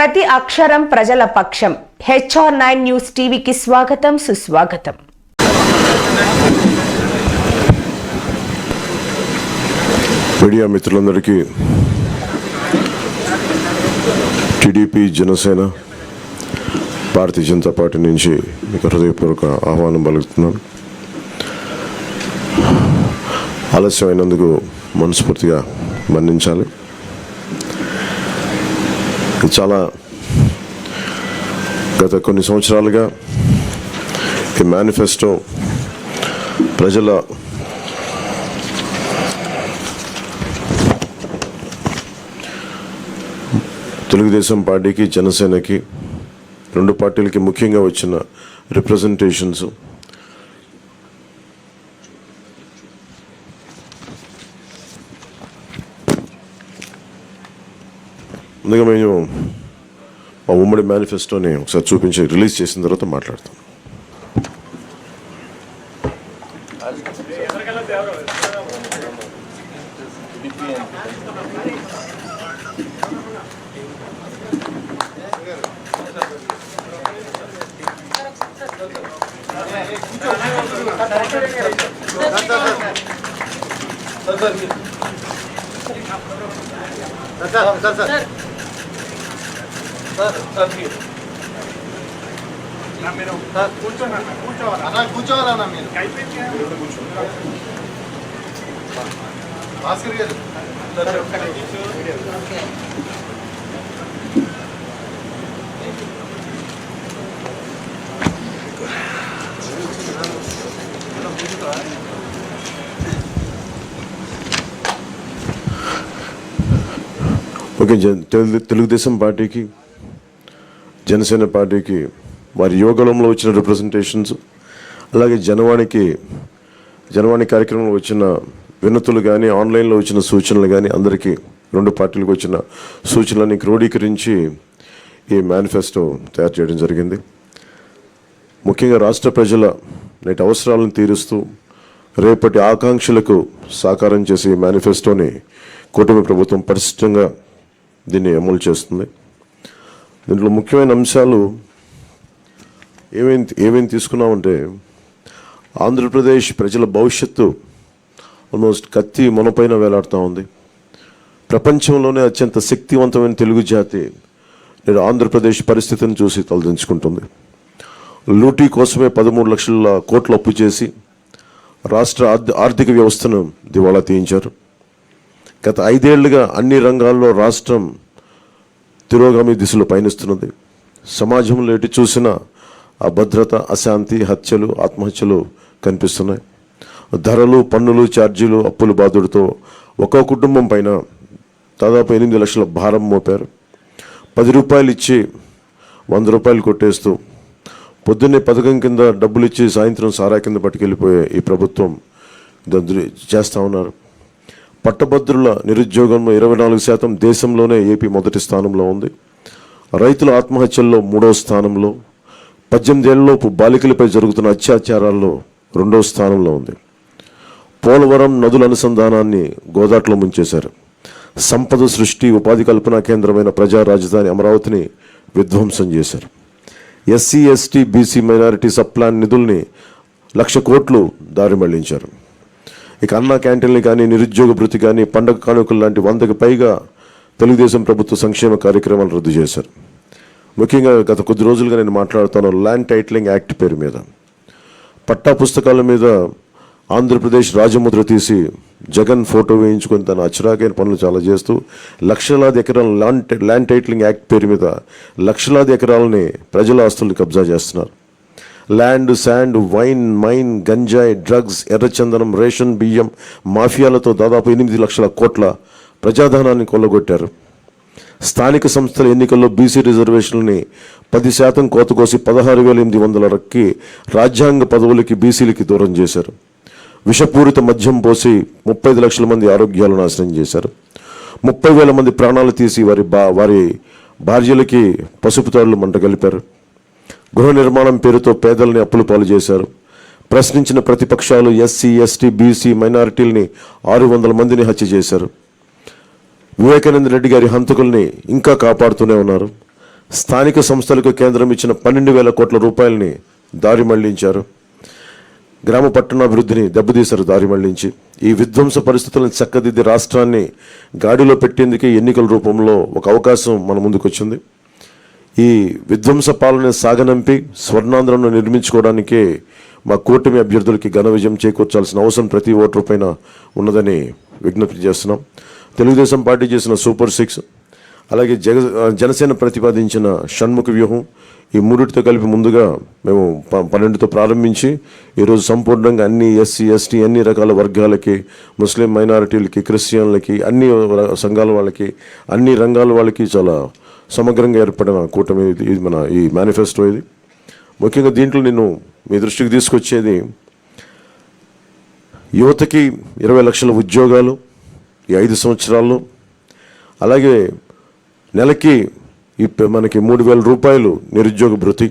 ప్రతి అక్షరం ప్రజల పక్షం. HR9 న్యూస్ టీవీకి స్వాగతం, సుస్వాగతం. మీడియా మిత్రులందరికీ టీడీపీ, జనసేన, భారతీయ జనతా పార్టీ నుంచి మీకు హృదయపూర్వక ఆహ్వానం పలుకుతున్నాను. ఆలస్యమైనందుకు మనస్ఫూర్తిగా మన్నించాలి. చాలా గత కొన్ని సంవత్సరాలుగా ఈ మేనిఫెస్టో ప్రజల తెలుగుదేశం పార్టీకి, జనసేనకి, రెండు పార్టీలకి ముఖ్యంగా వచ్చిన రిప్రజెంటేషన్స్ ముందుగా మేము మా ఉమ్మడి మేనిఫెస్టోని ఒకసారి చూపించి రిలీజ్ చేసిన తర్వాత మాట్లాడతాం. కూర్చోవాలన్నా మీరు భాస్కర్ గారు ఓకే. తెలుగుదేశం పార్టీకి, జనసేన పార్టీకి వారి యోగంలో వచ్చిన రిప్రజెంటేషన్స్, అలాగే జనవాణి కార్యక్రమంలో వచ్చిన వినతులు కానీ, ఆన్లైన్లో వచ్చిన సూచనలు కానీ, అందరికీ రెండు పార్టీలకు వచ్చిన సూచనలని క్రోడీకరించి ఈ మేనిఫెస్టో తయారు చేయడం జరిగింది. ముఖ్యంగా రాష్ట్ర ప్రజల నేటి అవసరాలను తీరుస్తూ రేపటి ఆకాంక్షలకు సాకారం చేసే ఈ మేనిఫెస్టోని కూటమి ప్రభుత్వం పరిశుభ్రంగా దీన్ని అమలు చేస్తుంది. దీంట్లో ముఖ్యమైన అంశాలు ఏమేమి తీసుకున్నామంటే, ఆంధ్రప్రదేశ్ ప్రజల భవిష్యత్తు ఆల్మోస్ట్ కత్తి మొనపైన వేలాడుతూ ఉంది. ప్రపంచంలోనే అత్యంత శక్తివంతమైన తెలుగు జాతి నేడు ఆంధ్రప్రదేశ్ పరిస్థితిని చూసి తలదించుకుంటుంది. లూటీ కోసమే 13 లక్షల కోట్లు అప్పు చేసి రాష్ట్ర ఆర్థిక వ్యవస్థను దివాళా తీయించారు. గత 5 ఏళ్లుగా అన్ని రంగాల్లో రాష్ట్రం తిరోగామి దిశలో పయనిస్తున్నది. సమాజంలో ఎటు చూసినా అభద్రత, అశాంతి, హత్యలు, ఆత్మహత్యలు కనిపిస్తున్నాయి. ధరలు, పన్నులు, ఛార్జీలు, అప్పుల బాధుడితో ఒక్కో కుటుంబం పైన దాదాపు 8 లక్షల భారం మోపారు. 10 రూపాయలు ఇచ్చి 100 రూపాయలు కొట్టేస్తూ పొద్దున్నే పథకం కింద డబ్బులు ఇచ్చి సాయంత్రం సారా కింద పట్టుకెళ్ళిపోయే ఈ ప్రభుత్వం చేస్తూ ఉన్నారు. పట్టభద్రుల నిరుద్యోగంలో 24%, దేశంలోనే ఏపీ మొదటి స్థానంలో ఉంది. రైతుల ఆత్మహత్యల్లో 3వ స్థానంలో, 18 ఏళ్లలోపు బాలికలపై జరుగుతున్న అత్యాచారాల్లో 2వ స్థానంలో ఉంది. పోలవరం నదుల అనుసంధానాన్ని గోదాట్లో ముంచేశారు. సంపద సృష్టి, ఉపాధి కల్పన కేంద్రమైన ప్రజా రాజధాని అమరావతిని విధ్వంసం చేశారు. SC, ST, BC minority sub plan నిధుల్ని 1,00,000 కోట్లు దారి మళ్లించారు. ఇక అన్నా క్యాంటీన్లు కానీ, నిరుద్యోగ భృతి కానీ, పండగ కానుకలు లాంటి 100కి పైగా తెలుగుదేశం ప్రభుత్వ సంక్షేమ కార్యక్రమాలు రద్దు చేశారు. ముఖ్యంగా గత కొద్ది రోజులుగా నేను మాట్లాడుతాను ల్యాండ్ టైటిలింగ్ యాక్ట్ పేరు మీద. పట్టా పుస్తకాల మీద ఆంధ్రప్రదేశ్ రాజముద్ర తీసి జగన్ ఫోటో వేయించుకొని తన అచ్చరాకైన పనులు చాలా చేస్తూ లక్షలాది ఎకరాల ల్యాండ్ టైటిలింగ్ యాక్ట్ పేరు మీద లక్షలాది ఎకరాలని ప్రజల ఆస్తుల్ని కబ్జా చేస్తున్నారు. ల్యాండ్, శాండ్, వైన్, మైన్, గంజాయి, డ్రగ్స్, ఎర్రచందనం, రేషన్ బియ్యం మాఫియాలతో దాదాపు 8 లక్షల కోట్ల ప్రజాధనాన్ని కొల్లగొట్టారు. స్థానిక సంస్థల ఎన్నికల్లో బీసీ రిజర్వేషన్లని 10% కోత కోసి 16,800 రక్కి రాజ్యాంగ పదవులకి బీసీలకి దూరం చేశారు. విషపూరిత మద్యం పోసి 35 లక్షల మంది ఆరోగ్యాలు నాశనం చేశారు. 30,000 మంది ప్రాణాలు తీసి వారి భార్యలకి పసుపు తాడులు మంట కలిపారు. గృహ నిర్మాణం పేరుతో పేదల్ని అప్పుల పాలు చేశారు. ప్రశ్నించిన ప్రతిపక్షాలు SC, ST, BC మైనారిటీలని 600 మందిని హత్య చేశారు. వివేకానంద రెడ్డి గారి హంతకుల్ని ఇంకా కాపాడుతూనే ఉన్నారు. స్థానిక సంస్థలకు కేంద్రం ఇచ్చిన 12,000 కోట్ల రూపాయలని దారి మళ్లించారు. గ్రామ పట్టణాభివృద్ధిని దెబ్బతీశారు దారి మళ్లించి. ఈ విధ్వంస పరిస్థితులను చక్కదిద్ది రాష్ట్రాన్ని గాడిలో పెట్టేందుకే ఎన్నికల రూపంలో ఒక అవకాశం మన ముందుకు వచ్చింది. ఈ విధ్వంస పాలన సాగనంపి స్వర్ణాంధ్రను నిర్మించుకోవడానికే మా కూటమి అభ్యర్థులకి ఘన విజయం చేకూర్చాల్సిన అవసరం ప్రతి ఓటరు పైన ఉన్నదని విజ్ఞప్తి చేస్తున్నాం. తెలుగుదేశం పార్టీ చేసిన సూపర్ 6, అలాగే జనసేన ప్రతిపాదించిన షణ్ముఖ వ్యూహం, ఈ మూడిటితో కలిపి ముందుగా మేము 12తో ప్రారంభించి ఈరోజు సంపూర్ణంగా అన్ని ఎస్సీ ఎస్టీ అన్ని రకాల వర్గాలకి, ముస్లిం మైనారిటీలకి, క్రిస్టియన్లకి, అన్ని సంఘాల వాళ్ళకి, అన్ని రంగాల వాళ్ళకి చాలా సమగ్రంగా ఏర్పడిన కూటమి ఇది మన ఈ మేనిఫెస్టో. ఇది ముఖ్యంగా దీంట్లో నేను మీ దృష్టికి తీసుకొచ్చేది యువతకి 20 లక్షల ఉద్యోగాలు ఈ 5 సంవత్సరాల్లో, అలాగే నెలకి మనకి 3,000 రూపాయలు నిరుద్యోగ భృతి,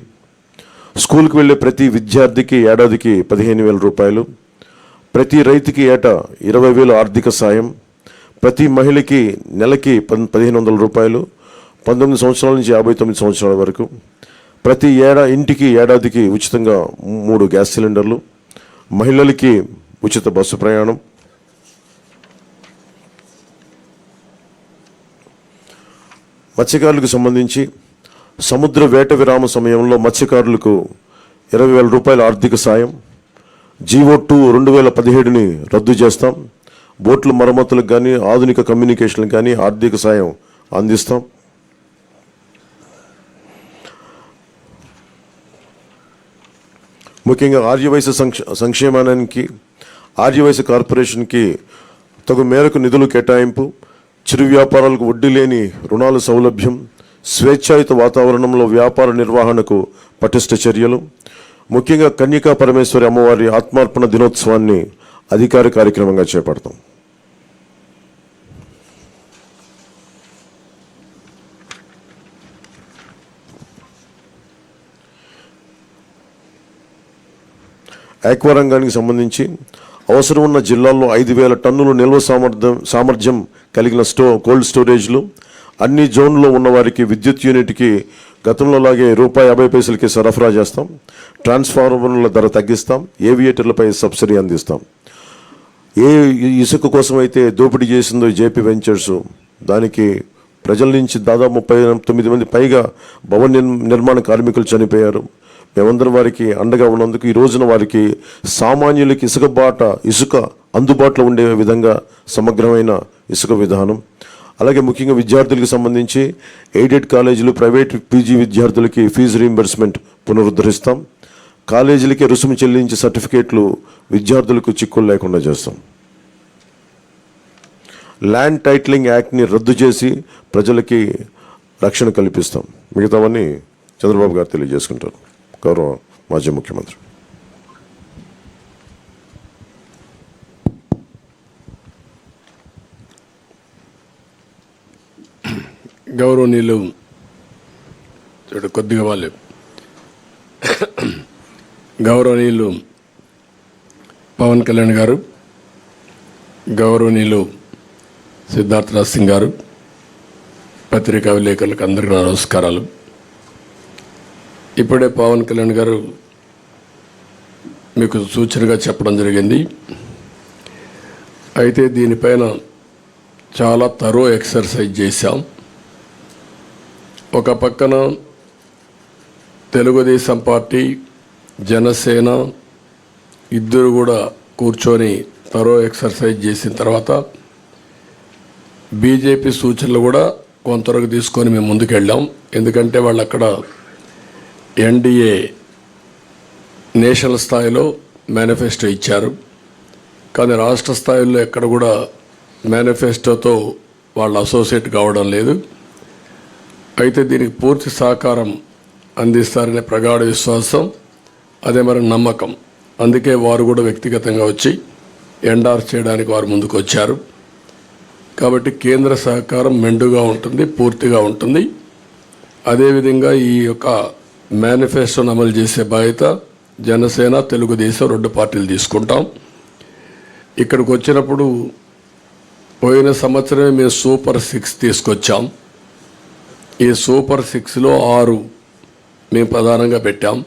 స్కూల్కి వెళ్ళే ప్రతి విద్యార్థికి ఏడాదికి 15,000 రూపాయలు, ప్రతి రైతుకి ఏటా 20,000 ఆర్థిక సాయం, ప్రతి మహిళకి నెలకి 1,500 రూపాయలు, 19 సంవత్సరాల నుంచి 59 సంవత్సరాల వరకు, ప్రతి ఇంటికి ఏడాదికి ఉచితంగా 3 గ్యాస్ సిలిండర్లు, మహిళలకి ఉచిత బస్సు ప్రయాణం, మత్స్యకారులకు సంబంధించి సముద్ర వేట విరామ సమయంలో మత్స్యకారులకు 20,000 రూపాయల ఆర్థిక సాయం, జీవో2 2017ని రద్దు చేస్తాం, బోట్ల మరమ్మతులకు కానీ ఆధునిక కమ్యూనికేషన్లకు కానీ ఆర్థిక సాయం అందిస్తాం. ముఖ్యంగా ఆర్యవైశ్య సంక్షేమానికి ఆర్యవైశ్య కార్పొరేషన్కి తగు మేరకు నిధులు కేటాయింపు, చిరు వ్యాపారాలకు వడ్డీ లేని రుణాల సౌలభ్యం, స్వేచ్ఛాయుత వాతావరణంలో వ్యాపార నిర్వహణకు పటిష్ట చర్యలు, ముఖ్యంగా కన్యకా పరమేశ్వరి అమ్మవారి ఆత్మార్పణ దినోత్సవాన్ని అధికార కార్యక్రమంగా చేపడతాం. ఆక్వా రంగానికి సంబంధించి అవసరం ఉన్న జిల్లాల్లో 5,000 టన్నులు నిల్వ సామర్థ్యం కలిగిన కోల్డ్ స్టోరేజ్లు, అన్ని జోన్లో ఉన్న వారికి విద్యుత్ యూనిట్కి గతంలోలాగే ₹50 సరఫరా చేస్తాం, ట్రాన్స్ఫార్మర్ల ధర తగ్గిస్తాం, ఏవియేటర్లపై సబ్సిడీ అందిస్తాం. ఏ ఇసుక కోసం అయితే దోపిడీ చేసిందో జేపీ వెంచర్స్, దానికి ప్రజల నుంచి దాదాపు 39 మంది పైగా భవన నిర్మాణ కార్మికులు చనిపోయారు. మేమందరం వారికి అండగా ఉన్నందుకు ఈ రోజున వారికి సామాన్యులకి ఇసుక అందుబాటులో ఉండే విధంగా సమగ్రమైన ఇసుక విధానం, అలాగే ముఖ్యంగా విద్యార్థులకు సంబంధించి ఎయిడెడ్ కాలేజీలు, ప్రైవేట్ పీజీ విద్యార్థులకి ఫీజు రీయింబర్స్మెంట్ పునరుద్ధరిస్తాం, కాలేజీలకి రుసుము చెల్లించి సర్టిఫికేట్లు విద్యార్థులకు చిక్కులు లేకుండా చేస్తాం. ల్యాండ్ టైటిలింగ్ యాక్ట్ని రద్దు చేసి ప్రజలకి రక్షణ కల్పిస్తాం. మిగతావన్నీ చంద్రబాబు గారు తెలియజేసుకుంటారు. గౌరవ మాజీ ముఖ్యమంత్రి. గౌరవనీయులు కొద్దిగా వాళ్ళు గౌరవనీయులు పవన్ కళ్యాణ్ గారు, గౌరవనీయులు సిద్ధార్థరాజ్ సింగ్ గారు, పత్రికా విలేకరులకు అందరికీ నమస్కారాలు. ఇప్పుడే పవన్ కళ్యాణ్ గారు మీకు సూచనగా చెప్పడం జరిగింది. అయితే దీనిపైన చాలా తరో ఎక్సర్సైజ్ చేశాం. ఒక పక్కన తెలుగుదేశం పార్టీ, జనసేన ఇద్దరు కూడా కూర్చొని తరో ఎక్సర్సైజ్ చేసిన తర్వాత బీజేపీ సూచనలు కూడా కొంతవరకు తీసుకొని మేము ముందుకెళ్ళాం. ఎందుకంటే వాళ్ళు అక్కడ ఎన్డీఏ నేషనల్ స్థాయిలో మేనిఫెస్టో ఇచ్చారు, కానీ రాష్ట్ర స్థాయిలో ఎక్కడ కూడా మేనిఫెస్టోతో వాళ్ళు అసోసియేట్ కావడం లేదు. అయితే దీనికి పూర్తి సహకారం అందిస్తారనే ప్రగాఢ విశ్వాసం, అదే మరి నమ్మకం. అందుకే వారు కూడా వ్యక్తిగతంగా వచ్చి ఎండార్స్ చేయడానికి వారు ముందుకు వచ్చారు. కాబట్టి కేంద్ర సహకారం మెండుగా ఉంటుంది, పూర్తిగా ఉంటుంది. అదేవిధంగా ఈ యొక్క మేనిఫెస్టోను అమలు చేసే బాధ్యత జనసేన, తెలుగుదేశం 2 పార్టీలు తీసుకుంటాం. ఇక్కడికి వచ్చినప్పుడు పోయిన సంవత్సరమే మేము సూపర్ 6 తీసుకొచ్చాం. ఈ సూపర్ 6లో 6 మేము ప్రధానంగా పెట్టాం.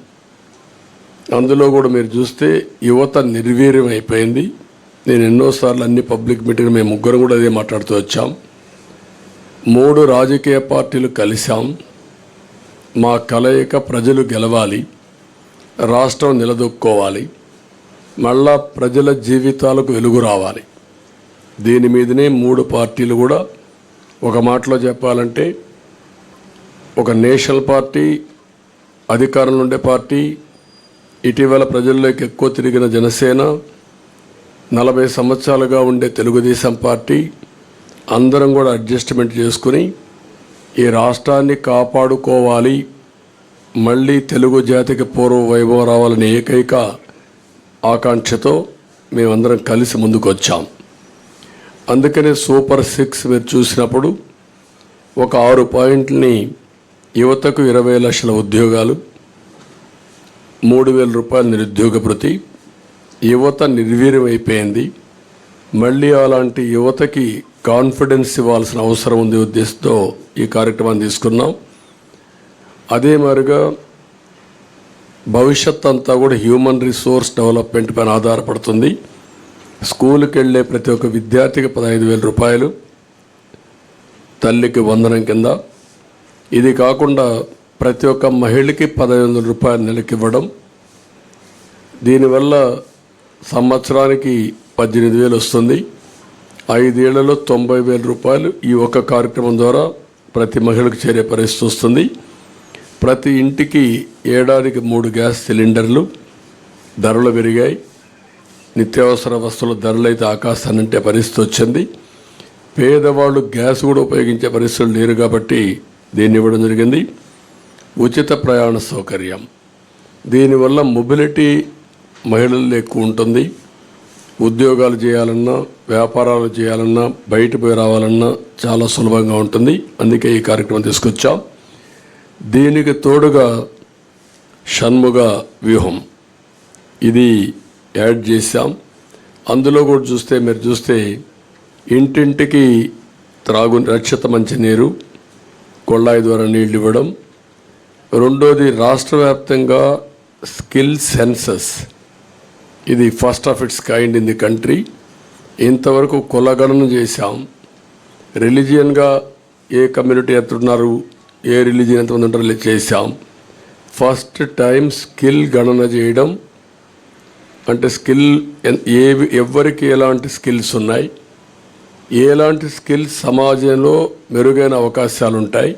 అందులో కూడా మీరు చూస్తే యువత నిర్వీర్యం అయిపోయింది. నేను ఎన్నోసార్లు అన్ని పబ్లిక్ మీటింగ్ మేము ముగ్గురం కూడా అదే మాట్లాడుతూ వచ్చాం. 3 రాజకీయ పార్టీలు కలిశాం. మా కలయిక ప్రజలు గెలవాలి, రాష్ట్రం నిలదొక్కోవాలి, మళ్ళా ప్రజల జీవితాలకు వెలుగు రావాలి. దీని మీదనే 3 పార్టీలు కూడా ఒక మాటలో చెప్పాలంటే ఒక నేషనల్ పార్టీ, అధికారంలో ఉండే పార్టీ, ఇటీవల ప్రజల్లోకి ఎక్కువ తిరిగిన జనసేన, 40 సంవత్సరాలుగా ఉండే తెలుగుదేశం పార్టీ అందరం కూడా అడ్జస్ట్మెంట్ చేసుకుని ఈ రాష్ట్రాన్ని కాపాడుకోవాలి, మళ్ళీ తెలుగు జాతికి పూర్వ వైభవం రావాలనే ఏకైక ఆకాంక్షతో మేమందరం కలిసి ముందుకు వచ్చాం. అందుకనే సూపర్ 6 మీరు చూసినప్పుడు ఒక 6 పాయింట్లని యువతకు 20 లక్షల ఉద్యోగాలు, 3,000 రూపాయల నిరుద్యోగ భృతి. యువత నిర్వీర్యం అయిపోయింది. మళ్ళీ అలాంటి యువతకి కాన్ఫిడెన్స్ ఇవ్వాల్సిన అవసరం ఉంది ఉద్దేశంతో ఈ కార్యక్రమాన్ని తీసుకున్నాం. అదే మాదిరిగా భవిష్యత్ అంతా కూడా హ్యూమన్ రిసోర్స్ డెవలప్మెంట్ పైన ఆధారపడుతుంది. స్కూల్కి వెళ్ళే ప్రతి ఒక్క విద్యార్థికి 15,000 రూపాయలు తల్లికి వందనం కింద. ఇది కాకుండా ప్రతి ఒక్క మహిళకి 1,500 రూపాయలు నెలకి ఇవ్వడం. దీనివల్ల సంవత్సరానికి 18,000 వస్తుంది. 5 ఏళ్లలో 90,000 రూపాయలు ఈ ఒక్క కార్యక్రమం ద్వారా ప్రతి మహిళకు చేరే పరిస్థితి వస్తుంది. ప్రతి ఇంటికి ఏడాదికి 3 గ్యాస్ సిలిండర్లు. ధరలు పెరిగాయి. నిత్యావసర వస్తువుల ధరలు అయితే ఆకాశాన్నంటే పరిస్థితి వచ్చింది. పేదవాళ్ళు గ్యాస్ కూడా ఉపయోగించే పరిస్థితులు లేరు కాబట్టి దీన్ని ఇవ్వడం జరిగింది. ఉచిత ప్రయాణ సౌకర్యం. దీనివల్ల మొబిలిటీ మహిళల్లో ఎక్కువ ఉంటుంది. ఉద్యోగాలు చేయాలన్నా, వ్యాపారాలు చేయాలన్నా, బయట పోయి రావాలన్నా చాలా సులభంగా ఉంటుంది. అందుకే ఈ కార్యక్రమం తీసుకొచ్చాం. దీనికి తోడుగా షణ్ముగ వ్యూహం ఇది యాడ్ చేశాం. అందులో కూడా చూస్తే మీరు చూస్తే ఇంటింటికి రక్షిత మంచినీరు, కొళ్ళాయి ద్వారా నీళ్ళు ఇవ్వడం. రెండోది రాష్ట్ర వ్యాప్తంగా స్కిల్ సెన్సస్. ఇది first of it's kind in the country. ఇంతవరకు కులగణన చేశాం. రిలీజియన్గా ఏ కమ్యూనిటీ ఎంత ఉన్నారు, ఏ రిలీజియన్ ఎంతమంది ఉంటారో చేశాం. ఫస్ట్ టైం స్కిల్ గణన చేయడం. అంటే స్కిల్ ఎవరికి ఎలాంటి స్కిల్స్ ఉన్నాయి, ఎలాంటి స్కిల్స్ సమాజంలో మెరుగైన అవకాశాలు ఉంటాయి,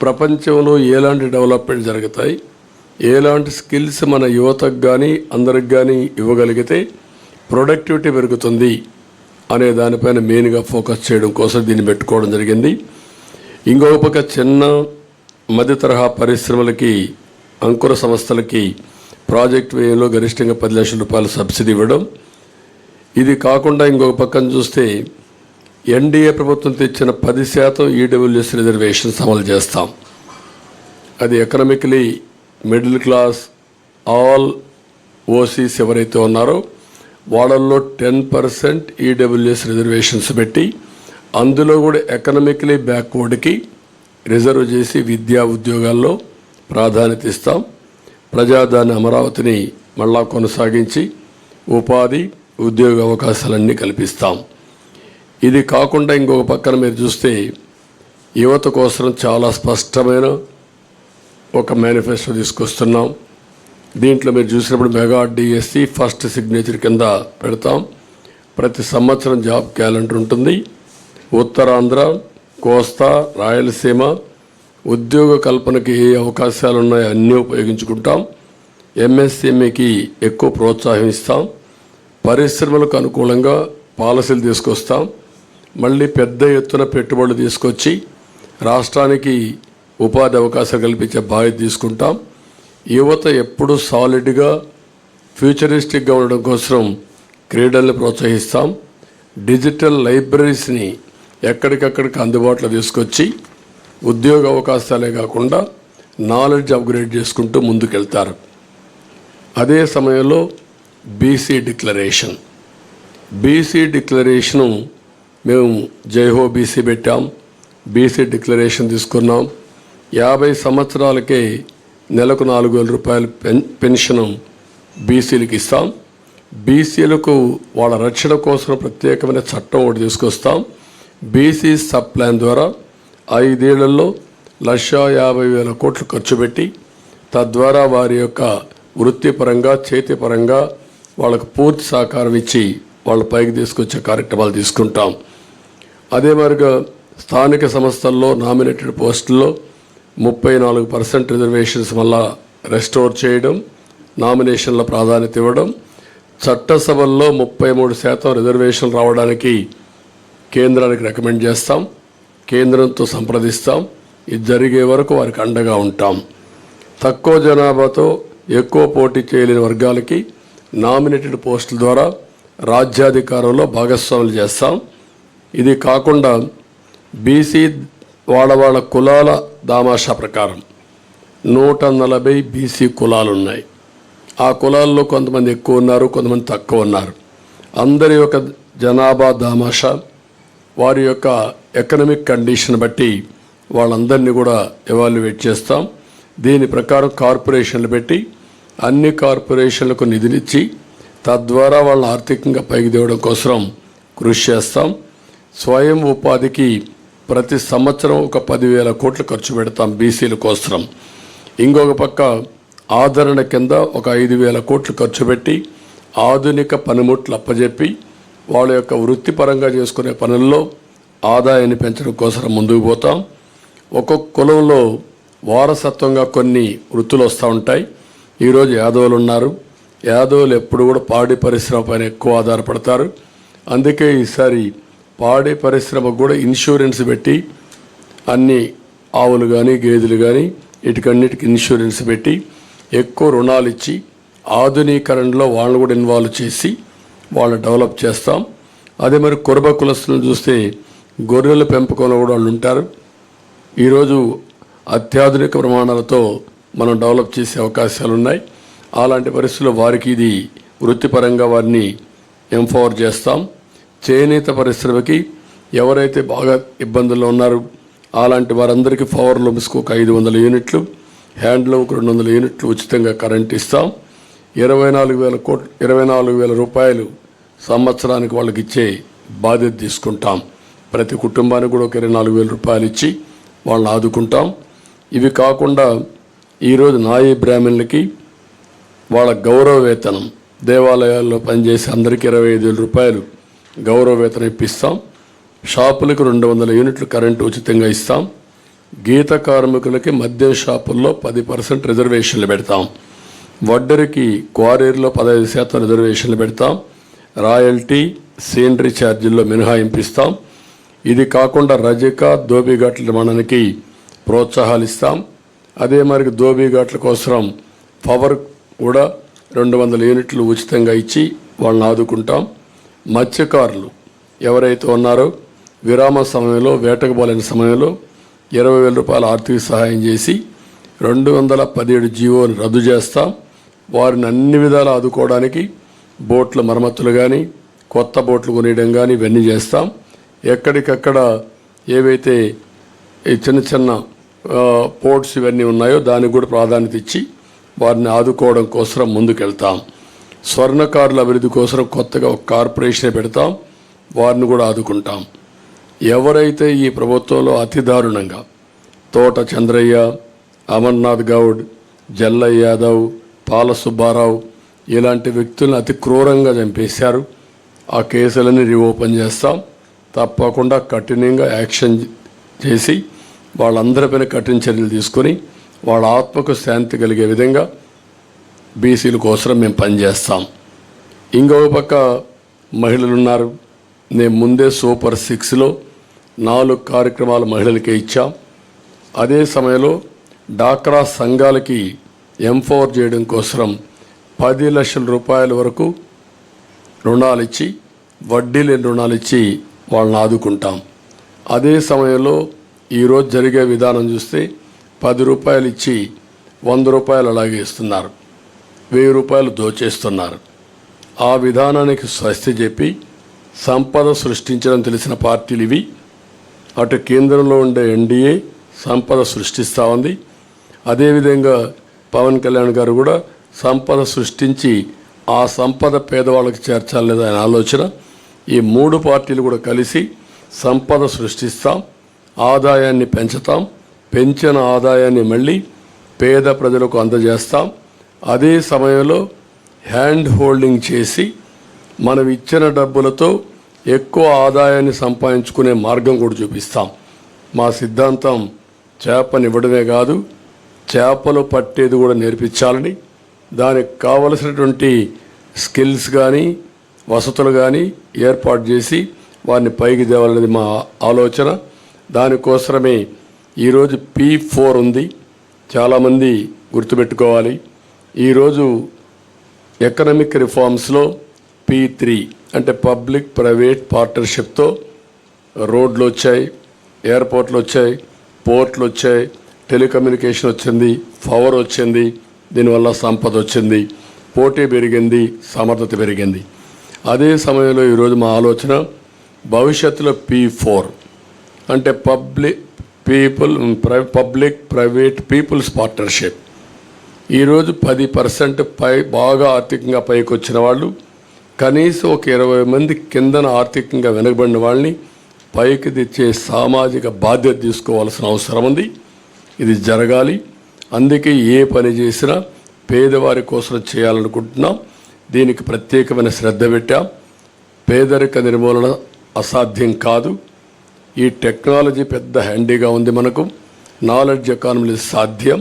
ప్రపంచంలో ఎలాంటి డెవలప్మెంట్ జరుగుతాయి, ఎలాంటి స్కిల్స్ మన యువతకు కానీ అందరికి కానీ ఇవ్వగలిగితే ప్రొడక్టివిటీ పెరుగుతుంది అనే దానిపైన మెయిన్గా ఫోకస్ చేయడం కోసం దీన్ని పెట్టుకోవడం జరిగింది. ఇంకొక పక్క చిన్న మధ్య తరహా పరిశ్రమలకి, అంకుర సంస్థలకి ప్రాజెక్ట్ వ్యయంలో గరిష్టంగా 10 లక్షల రూపాయల సబ్సిడీ ఇవ్వడం. ఇది కాకుండా ఇంకొక పక్కన చూస్తే ఎన్డీఏ ప్రభుత్వం తెచ్చిన 10% ఈడబ్ల్యూఎస్ రిజర్వేషన్స్ అమలు చేస్తాం. అది economically middle class, all OCs ఎవరైతే ఉన్నారో వాళ్ళల్లో 10% ఈడబ్ల్యూఎస్ రిజర్వేషన్స్ పెట్టి అందులో కూడా ఎకనామికలీ బ్యాక్వర్డ్కి రిజర్వ్ చేసి విద్యా ఉద్యోగాల్లో ప్రాధాన్యత ఇస్తాం. ప్రజాదాని అమరావతిని మళ్ళా కొనసాగించి ఉపాధి, ఉద్యోగ అవకాశాలన్నీ కల్పిస్తాం. ఇది కాకుండా ఇంకొక పక్కన మీరు చూస్తే యువత కోసం చాలా స్పష్టమైన ఒక మేనిఫెస్టో తీసుకొస్తున్నాం. దీంట్లో మీరు చూసినప్పుడు మెగా డిఎస్సి ఫస్ట్ సిగ్నేచర్ కింద పెడతాం. ప్రతి సంవత్సరం జాబ్ క్యాలెండర్ ఉంటుంది. ఉత్తరాంధ్ర, కోస్తా, రాయలసీమ ఉద్యోగ కల్పనకి ఏ అవకాశాలు ఉన్నాయో అన్నీ ఉపయోగించుకుంటాం. ఎంఎస్ఎంఈకి ఎక్కువ ప్రోత్సాహం ఇస్తాం. పరిశ్రమలకు అనుకూలంగా పాలసీలు తీసుకొస్తాం. మళ్ళీ పెద్ద ఎత్తున పెట్టుబడులు తీసుకొచ్చి రాష్ట్రానికి ఉపాధి అవకాశాలు కల్పించే బాధ్యత తీసుకుంటాం. యువత ఎప్పుడూ సాలిడ్గా ఫ్యూచరిస్టిక్గా ఉండడం కోసం క్రీడల్ని ప్రోత్సహిస్తాం. డిజిటల్ లైబ్రరీస్ని ఎక్కడికక్కడికి అందుబాటులో తీసుకొచ్చి ఉద్యోగ అవకాశాలే కాకుండా నాలెడ్జ్ అప్గ్రేడ్ చేసుకుంటూ ముందుకెళ్తారు. అదే సమయంలో బీసీ డిక్లరేషను మేము జైహో బీసీ పెట్టాం. బీసీ డిక్లరేషన్ తీసుకున్నాం. 50 సంవత్సరాలకే నెలకు 4,000 రూపాయలు పెన్షన్ బీసీలకు ఇస్తాం. బీసీలకు వాళ్ళ రక్షణ కోసం ప్రత్యేకమైన చట్టం ఒకటి తీసుకొస్తాం. బీసీ సబ్ ప్లాన్ ద్వారా 5 ఏళ్లలో 1,50,000 కోట్లు ఖర్చు పెట్టి తద్వారా వారి యొక్క వృత్తిపరంగా చేతిపరంగా వాళ్ళకు పూర్తి సహకారం ఇచ్చి వాళ్ళ పైకి తీసుకొచ్చే కార్యక్రమాలు తీసుకుంటాం. అదే మరిగా స్థానిక సంస్థల్లో నామినేటెడ్ పోస్టుల్లో 34% రిజర్వేషన్స్ వల్ల రెస్టోర్ చేయడం, నామినేషన్ల ప్రాధాన్యత ఇవ్వడం, చట్టసభల్లో 33% రిజర్వేషన్ రావడానికి కేంద్రానికి రికమెండ్ చేస్తాం. కేంద్రంతో సంప్రదిస్తాం. ఇది జరిగే వరకు వారికి అండగా ఉంటాం. తక్కువ జనాభాతో ఎక్కువ పోటీ చేయలేని వర్గాలకి నామినేటెడ్ పోస్టుల ద్వారా రాజ్యాధికారంలో భాగస్వాములు చేస్తాం. ఇది కాకుండా బీసీ వాళ్ళ కులాల దామాషా ప్రకారం 140 బీసీ కులాలు ఉన్నాయి. ఆ కులాల్లో కొంతమంది ఎక్కువ ఉన్నారు, కొంతమంది తక్కువ ఉన్నారు. అందరి యొక్క జనాభా దామాషా వారి యొక్క ఎకనామిక్ కండిషన్ బట్టి వాళ్ళందరినీ కూడా ఎవాల్యుయేట్ చేస్తాం. దీని ప్రకారం కార్పొరేషన్లు పెట్టి అన్ని కార్పొరేషన్లకు నిధులిచ్చి తద్వారా వాళ్ళని ఆర్థికంగా పైకి తేవడం కోసం కృషి చేస్తాం. స్వయం ఉపాధికి ప్రతి సంవత్సరం ఒక 10,000 కోట్లు ఖర్చు పెడతాం బీసీల కోసం. ఇంకొక పక్క ఆదరణ కింద ఒక 5,000 కోట్లు ఖర్చు పెట్టి ఆధునిక పనిముట్లు అప్పజెప్పి వాళ్ళ యొక్క వృత్తిపరంగా చేసుకునే పనుల్లో ఆదాయాన్ని పెంచడం కోసం ముందుకు పోతాం. ఒక్కొక్క కులంలో వారసత్వంగా కొన్ని వృత్తులు వస్తూ ఉంటాయి. ఈరోజు యాదవులు ఉన్నారు. యాదవులు ఎప్పుడు కూడా పాడి పరిశ్రమ పైన ఎక్కువ ఆధారపడతారు. అందుకే ఈసారి పాడి పరిశ్రమకు కూడా ఇన్సూరెన్స్ పెట్టి అన్ని ఆవులు కానీ గేదెలు కానీ వీటికన్నిటికి ఇన్సూరెన్స్ పెట్టి ఎక్కువ రుణాలు ఇచ్చి ఆధునీకరణలో వాళ్ళని కూడా ఇన్వాల్వ్ చేసి వాళ్ళు డెవలప్ చేస్తాం. అదే మరి కురబ కులస్తులను చూస్తే గొర్రెల పెంపకంలో కూడా వాళ్ళు ఉంటారు. ఈరోజు అత్యాధునిక ప్రమాణాలతో మనం డెవలప్ చేసే అవకాశాలు ఉన్నాయి. అలాంటి పరిస్థితుల్లో వారికి ఇది వృత్తిపరంగా వారిని ఎంపవర్ చేస్తాం. చేనేత పరిశ్రమకి ఎవరైతే బాగా ఇబ్బందుల్లో ఉన్నారో అలాంటి వారందరికీ పవర్ లూమ్స్కి ఒక 500 యూనిట్లు, హ్యాండ్లూమ్కి 200 యూనిట్లు ఉచితంగా కరెంట్ ఇస్తాం. 24,000 రూపాయలు సంవత్సరానికి వాళ్ళకి ఇచ్చే బాధ్యత తీసుకుంటాం. ప్రతి కుటుంబానికి కూడా ఒక 24,000 రూపాయలు ఇచ్చి వాళ్ళని ఆదుకుంటాం. ఇవి కాకుండా ఈరోజు నాయీ బ్రాహ్మణులకి వాళ్ళ గౌరవ వేతనం దేవాలయాల్లో పనిచేసే అందరికీ 25,000 రూపాయలు గౌరవ వేతనం ఇప్పిస్తాం. షాపులకు 200 యూనిట్లు కరెంటు ఉచితంగా ఇస్తాం. గీత కార్మికులకి మద్యం షాపుల్లో 10% రిజర్వేషన్లు పెడతాం. వడ్డరికి క్వారీల్లో 15% రిజర్వేషన్లు పెడతాం. రాయల్టీ సీనరీ ఛార్జీల్లో మినహాయింపు ఇస్తాం. ఇది కాకుండా రజక దోబిఘాట్ల నిర్మాణానికి ప్రోత్సాహాలు ఇస్తాం. అదే మరి దోబిఘాట్ల కోసం పవర్ కూడా 200 యూనిట్లు ఉచితంగా ఇచ్చి వాళ్ళని ఆదుకుంటాం. మత్స్యకారులు ఎవరైతే ఉన్నారో విరామ సమయంలో వేటకు పోలేని సమయంలో 20,000 రూపాయల ఆర్థిక సహాయం చేసి 217 జీవోని రద్దు చేస్తాం. వారిని అన్ని విధాలు ఆదుకోవడానికి బోట్ల మరమ్మతులు కానీ కొత్త బోట్లు కొనియడం కానీ ఇవన్నీ చేస్తాం. ఎక్కడికక్కడ ఏవైతే ఈ చిన్న చిన్న పోర్ట్స్ ఇవన్నీ ఉన్నాయో దానికి కూడా ప్రాధాన్యత ఇచ్చి వారిని ఆదుకోవడం కోసం ముందుకెళ్తాం. స్వర్ణకారుల అభివృద్ధి కోసం కొత్తగా ఒక కార్పొరేషన్ పెడతాం. వారిని కూడా ఆదుకుంటాం. ఎవరైతే ఈ ప్రభుత్వంలో అతి దారుణంగా తోట చంద్రయ్య, అమర్నాథ్ గౌడ్, జల్లయ్య యాదవ్, పాల సుబ్బారావు ఇలాంటి వ్యక్తులను అతి క్రూరంగా చంపేశారు, ఆ కేసులని రీఓపెన్ చేస్తాం. తప్పకుండా కఠినంగా యాక్షన్ చేసి వాళ్ళందరిపైన కఠిన చర్యలు తీసుకొని వాళ్ళ ఆత్మకు శాంతి కలిగే విధంగా బీసీల కోసం మేము పనిచేస్తాం. ఇంకొక పక్క మహిళలు ఉన్నారు. నేను ముందే సూపర్ 6లో 4 కార్యక్రమాలు మహిళలకే ఇచ్చాం. అదే సమయంలో డాక్రా సంఘాలకి ఎంపవర్ చేయడం కోసం 10 లక్షల రూపాయల వరకు రుణాలు ఇచ్చి వడ్డీ లేని రుణాలు ఇచ్చి వాళ్ళని ఆదుకుంటాం. అదే సమయంలో ఈరోజు జరిగే విధానం చూస్తే 10 రూపాయలు ఇచ్చి 100 రూపాయలు అలాగే ఇస్తున్నారు, 1000 రూపాయలు దోచేస్తున్నారు. ఆ విధానానికి స్వస్తి చెప్పి సంపద సృష్టించడం తెలిసిన పార్టీలు ఇవి. అటు కేంద్రంలో ఉండే ఎన్డీఏ, సంపద సృష్టిస్తూ ఉంది. అదేవిధంగా పవన్ కళ్యాణ్ గారు కూడా సంపద సృష్టించి ఆ సంపద పేదవాళ్ళకి చేర్చాలనేది ఆయన ఆలోచన. ఈ మూడు పార్టీలు కూడా కలిసి సంపద సృష్టిస్తాం, ఆదాయాన్ని పెంచుతాం, పెంచిన ఆదాయాన్ని మళ్ళీ పేద ప్రజలకు అందజేస్తాం. అదే సమయంలో హ్యాండ్ హోల్డింగ్ చేసి మనం ఇచ్చిన డబ్బులతో ఎక్కువ ఆదాయాన్ని సంపాదించుకునే మార్గం కూడా చూపిస్తాం. మా సిద్ధాంతం చేపనివ్వడమే కాదు, చేపలు పట్టేది కూడా నేర్పించాలని, దానికి కావలసినటువంటి స్కిల్స్ కానీ వసతులు కానీ ఏర్పాటు చేసి వారిని పైకి తేవాలనేది మా ఆలోచన. దానికోసమే ఈరోజు P4 ఉంది. చాలామంది గుర్తుపెట్టుకోవాలి. ఈరోజు ఎకనామిక్ రిఫార్మ్స్లో P3 అంటే పబ్లిక్ ప్రైవేట్ పార్ట్నర్షిప్తో రోడ్లు వచ్చాయి, ఎయిర్పోర్ట్లు వచ్చాయి, పోర్ట్లు వచ్చాయి, టెలికమ్యూనికేషన్ వచ్చింది, పవర్ వచ్చింది. దీనివల్ల సంపద వచ్చింది, పోటీ పెరిగింది, సమర్థత పెరిగింది. అదే సమయంలో ఈరోజు మా ఆలోచన భవిష్యత్తులో P4 అంటే పబ్లిక్ ప్రైవేట్ పీపుల్స్ పార్ట్నర్షిప్. ఈరోజు 10% పై బాగా ఆర్థికంగా పైకి వచ్చిన వాళ్ళు, కనీసం ఒక 20 మంది కిందన ఆర్థికంగా వెనుకబడిన వాళ్ళని పైకి తెచ్చే సామాజిక బాధ్యత తీసుకోవాల్సిన అవసరం ఉంది. ఇది జరగాలి. అందుకే ఏ పని చేసినా పేదవారి కోసం చేయాలనుకుంటున్నాం. దీనికి ప్రత్యేకమైన శ్రద్ధ పెట్టాం. పేదరిక నిర్మూలన అసాధ్యం కాదు. ఈ టెక్నాలజీ పెద్ద హ్యాండీగా ఉంది మనకు. నాలెడ్జ్ ఎకానమీ సాధ్యం.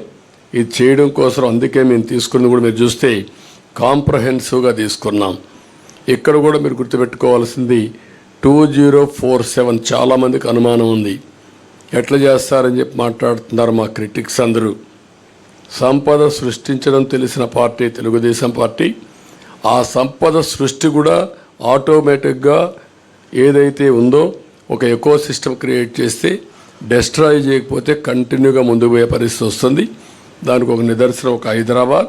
ఇది చేయడం కోసం అందుకే మేము తీసుకున్నది కూడా మీరు చూస్తే కాంప్రహెన్సివ్గా తీసుకున్నాం. ఇక్కడ కూడా మీరు గుర్తుపెట్టుకోవాల్సింది 2047 చాలామందికి అనుమానం ఉంది. ఎట్లా చేస్తారని చెప్పి మాట్లాడుతున్నారు మా క్రిటిక్స్ అందరూ. సంపద సృష్టించడం తెలిసిన పార్టీ తెలుగుదేశం పార్టీ. ఆ సంపద సృష్టి కూడా ఆటోమేటిక్గా ఏదైతే ఉందో ఒక ఎకో సిస్టమ్ క్రియేట్ చేస్తే డెస్ట్రాయ్ చేయకపోతే కంటిన్యూగా ముందుకు పోయే పరిస్థితి వస్తుంది. దానికి ఒక నిదర్శనం ఒక హైదరాబాద్,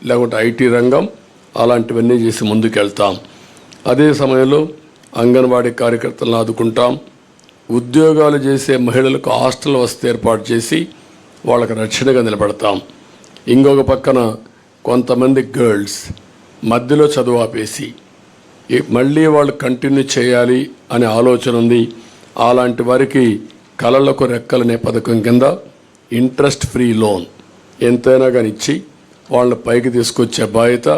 లేకుంటే ఐటీ రంగం, అలాంటివన్నీ చేసి ముందుకు వెళ్తాం. అదే సమయంలో అంగన్వాడీ కార్యకర్తలను ఆదుకుంటాం. ఉద్యోగాలు చేసే మహిళలకు హాస్టల్ వసతి ఏర్పాటు చేసి వాళ్ళకి రక్షణగా నిలబడతాం. ఇంకొక పక్కన కొంతమంది గర్ల్స్ మధ్యలో చదువు ఆపేసి మళ్ళీ వాళ్ళు కంటిన్యూ చేయాలి అనే ఆలోచన ఉంది. అలాంటి వారికి కళలకు రెక్కలనే పథకం కింద ఇంట్రెస్ట్ ఫ్రీ లోన్ ఎంతైనా కానీ ఇచ్చి వాళ్ళని పైకి తీసుకొచ్చే బాధ్యత,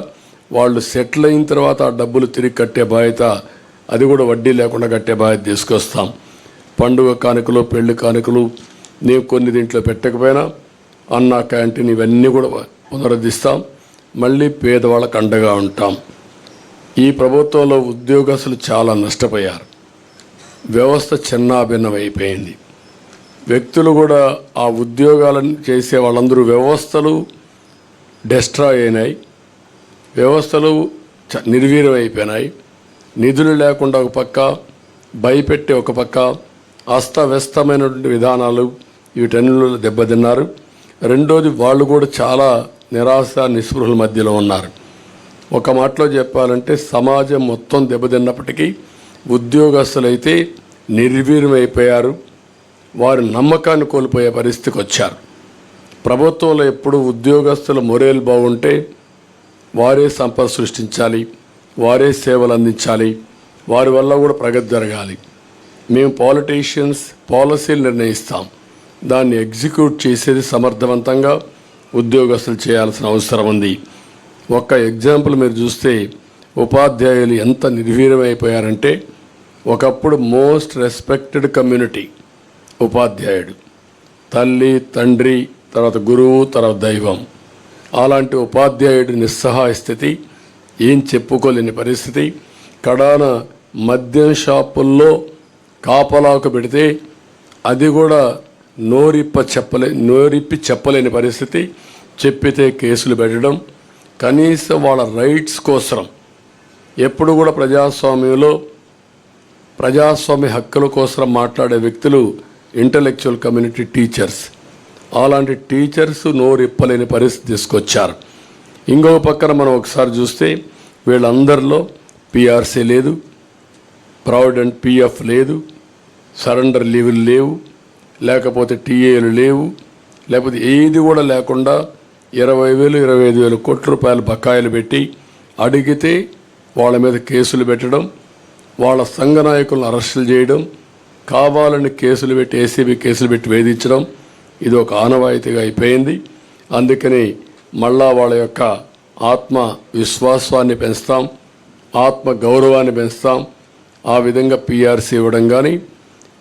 వాళ్ళు సెటిల్ అయిన తర్వాత ఆ డబ్బులు తిరిగి కట్టే బాధ్యత, అది కూడా వడ్డీ లేకుండా కట్టే బాధ్యత తీసుకొస్తాం. పండుగ కానుకలు, పెళ్లి కానుకలు నేను కొన్ని దీంట్లో పెట్టకపోయినా అన్న క్యాంటీన్ ఇవన్నీ కూడా పునరుద్ధరిస్తాం. మళ్ళీ పేదవాళ్ళకు అండగా ఉంటాం. ఈ ప్రభుత్వంలో ఉద్యోగస్తులు చాలా నష్టపోయారు. వ్యవస్థ చిన్నాభిన్నమైపోయింది. వ్యక్తులు కూడా ఆ ఉద్యోగాలను చేసే వాళ్ళందరూ వ్యవస్థలు డెస్ట్రాయ్ అయినాయి, వ్యవస్థలు నిర్వీర్యం అయిపోయినాయి. నిధులు లేకుండా ఒక పక్క, భయపెట్టే ఒక పక్క, అస్తవ్యస్తమైనటువంటి విధానాలు, వీటన్నిటిలో దెబ్బతిన్నారు. రెండోది వాళ్ళు కూడా చాలా నిరాశ నిస్పృహల మధ్యలో ఉన్నారు. ఒక మాటలో చెప్పాలంటే సమాజం మొత్తం దెబ్బతిన్నప్పటికీ ఉద్యోగస్తులైతే నిర్వీర్యమైపోయారు. వారి నమ్మకాన్ని కోల్పోయే పరిస్థితికి వచ్చారు. ప్రభుత్వంలో ఎప్పుడు ఉద్యోగస్తుల మొరేలు బాగుంటే వారే సంపద సృష్టించాలి, వారే సేవలు అందించాలి, వారి వల్ల కూడా ప్రగతి జరగాలి. మేము పాలిటీషియన్స్ పాలసీలు నిర్ణయిస్తాం, దాన్ని ఎగ్జిక్యూట్ చేసేది సమర్థవంతంగా ఉద్యోగస్తులు చేయాల్సిన అవసరం ఉంది. ఒక్క ఎగ్జాంపుల్ మీరు చూస్తే ఉపాధ్యాయులు ఎంత నిర్వీర్యమైపోయారంటే, ఒకప్పుడు మోస్ట్ రెస్పెక్టెడ్ కమ్యూనిటీ ఉపాధ్యాయుడు, తల్లి తండ్రి తర్వాత గురువు తర్వాత దైవం. అలాంటి ఉపాధ్యాయుడి నిస్సహాయ స్థితి, ఏం చెప్పుకోలేని పరిస్థితి. కడాన మద్యం షాపుల్లో కాపలాకు పెడితే అది కూడా నోరిప్పి చెప్పలేని పరిస్థితి. చెప్పితే కేసులు పెట్టడం. కనీసం వాళ్ళ రైట్స్ కోసం ఎప్పుడు కూడా ప్రజాస్వామ్యంలో ప్రజాస్వామ్య హక్కుల కోసం మాట్లాడే వ్యక్తులు ఇంటలెక్చువల్ కమ్యూనిటీ టీచర్స్. అలాంటి టీచర్స్ నోరిప్పలేని పరిస్థితి తీసుకొచ్చారు. ఇంకొక పక్కన మనం ఒకసారి చూస్తే వీళ్ళందరిలో పిఆర్సీ లేదు, ప్రావిడెంట్ పిఎఫ్ లేదు, సరెండర్ లీవులు లేవు, లేకపోతే టీఏలు లేవు, లేకపోతే ఏది కూడా లేకుండా 20,000 25,000 కోట్ల రూపాయలు బకాయిలు పెట్టి అడిగితే వాళ్ళ మీద కేసులు పెట్టడం, వాళ్ళ సంఘ నాయకులను అరెస్టులు చేయడం, కావాలని కేసులు పెట్టి ఏసీబీ కేసులు పెట్టి వేధించడం ఇది ఒక ఆనవాయితీగా అయిపోయింది. అందుకని మళ్ళా వాళ్ళ యొక్క ఆత్మ విశ్వాసాన్ని పెంచుతాం, ఆత్మ గౌరవాన్ని పెంచుతాం. ఆ విధంగా పీఆర్సీ ఇవ్వడం కానీ,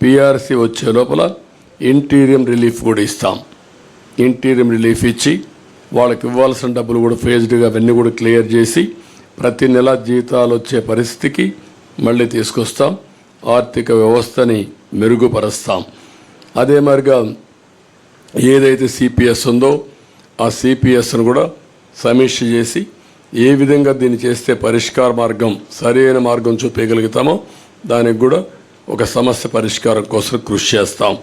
పీఆర్సీ వచ్చే లోపల ఇంటీరియం రిలీఫ్ కూడా ఇస్తాం. ఇంటీరియం రిలీఫ్ ఇచ్చి వాళ్ళకి ఇవ్వాల్సిన డబ్బులు కూడా ఫేజ్డ్గా అవన్నీ కూడా క్లియర్ చేసి ప్రతి నెల జీతాలు వచ్చే పరిస్థితికి మళ్ళీ తీసుకొస్తాం. ఆర్థిక వ్యవస్థని మెరుగుపరుస్తాం. అదే మరిగా ఏదైతే సిపిఎస్ ఉందో ఆ సిపిఎస్ను కూడా సమీక్ష చేసి ఏ విధంగా దీన్ని చేస్తే పరిష్కార మార్గం సరైన మార్గం చూపించగలుగుతామో దానికి కూడా ఒక సమస్య పరిష్కారం కోసం కృషి చేస్తాం.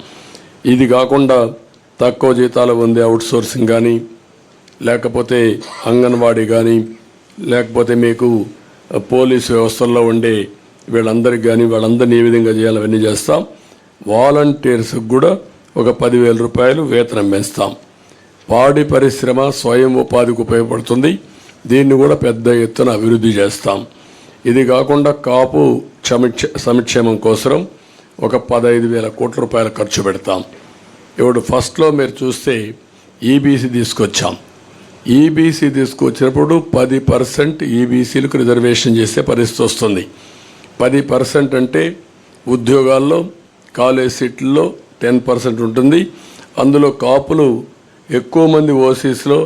ఇది కాకుండా తక్కువ జీతాలు ఉంది అవుట్సోర్సింగ్ కానీ, లేకపోతే అంగన్వాడీ కానీ, లేకపోతే మీకు పోలీసు వ్యవస్థల్లో ఉండే వీళ్ళందరికీ కానీ వాళ్ళందరినీ ఏ విధంగా చేయాలి అవన్నీ చేస్తాం. వాలంటీర్స్కి కూడా ఒక 10,000 రూపాయలు వేతనం పెంచుతాం. పాడి పరిశ్రమ స్వయం ఉపాధికి ఉపయోగపడుతుంది. దీన్ని కూడా పెద్ద ఎత్తున అభివృద్ధి చేస్తాం. ఇది కాకుండా కాపు సంక్షేమం కోసం ఒక 15,000 కోట్ల రూపాయలు ఖర్చు పెడతాం. ఇప్పుడు ఫస్ట్లో మీరు చూస్తే ఈబీసీ తీసుకొచ్చాం. ఈబీసీ తీసుకొచ్చినప్పుడు 10% ఈబీసీలకు రిజర్వేషన్ చేసే పరిస్థితి వస్తుంది. 10% అంటే ఉద్యోగాల్లో కాలేజ్ సీట్లలో 10% ఉంటుంది. అందులో కాపులు ఎక్కువ మంది ఓసీస్లో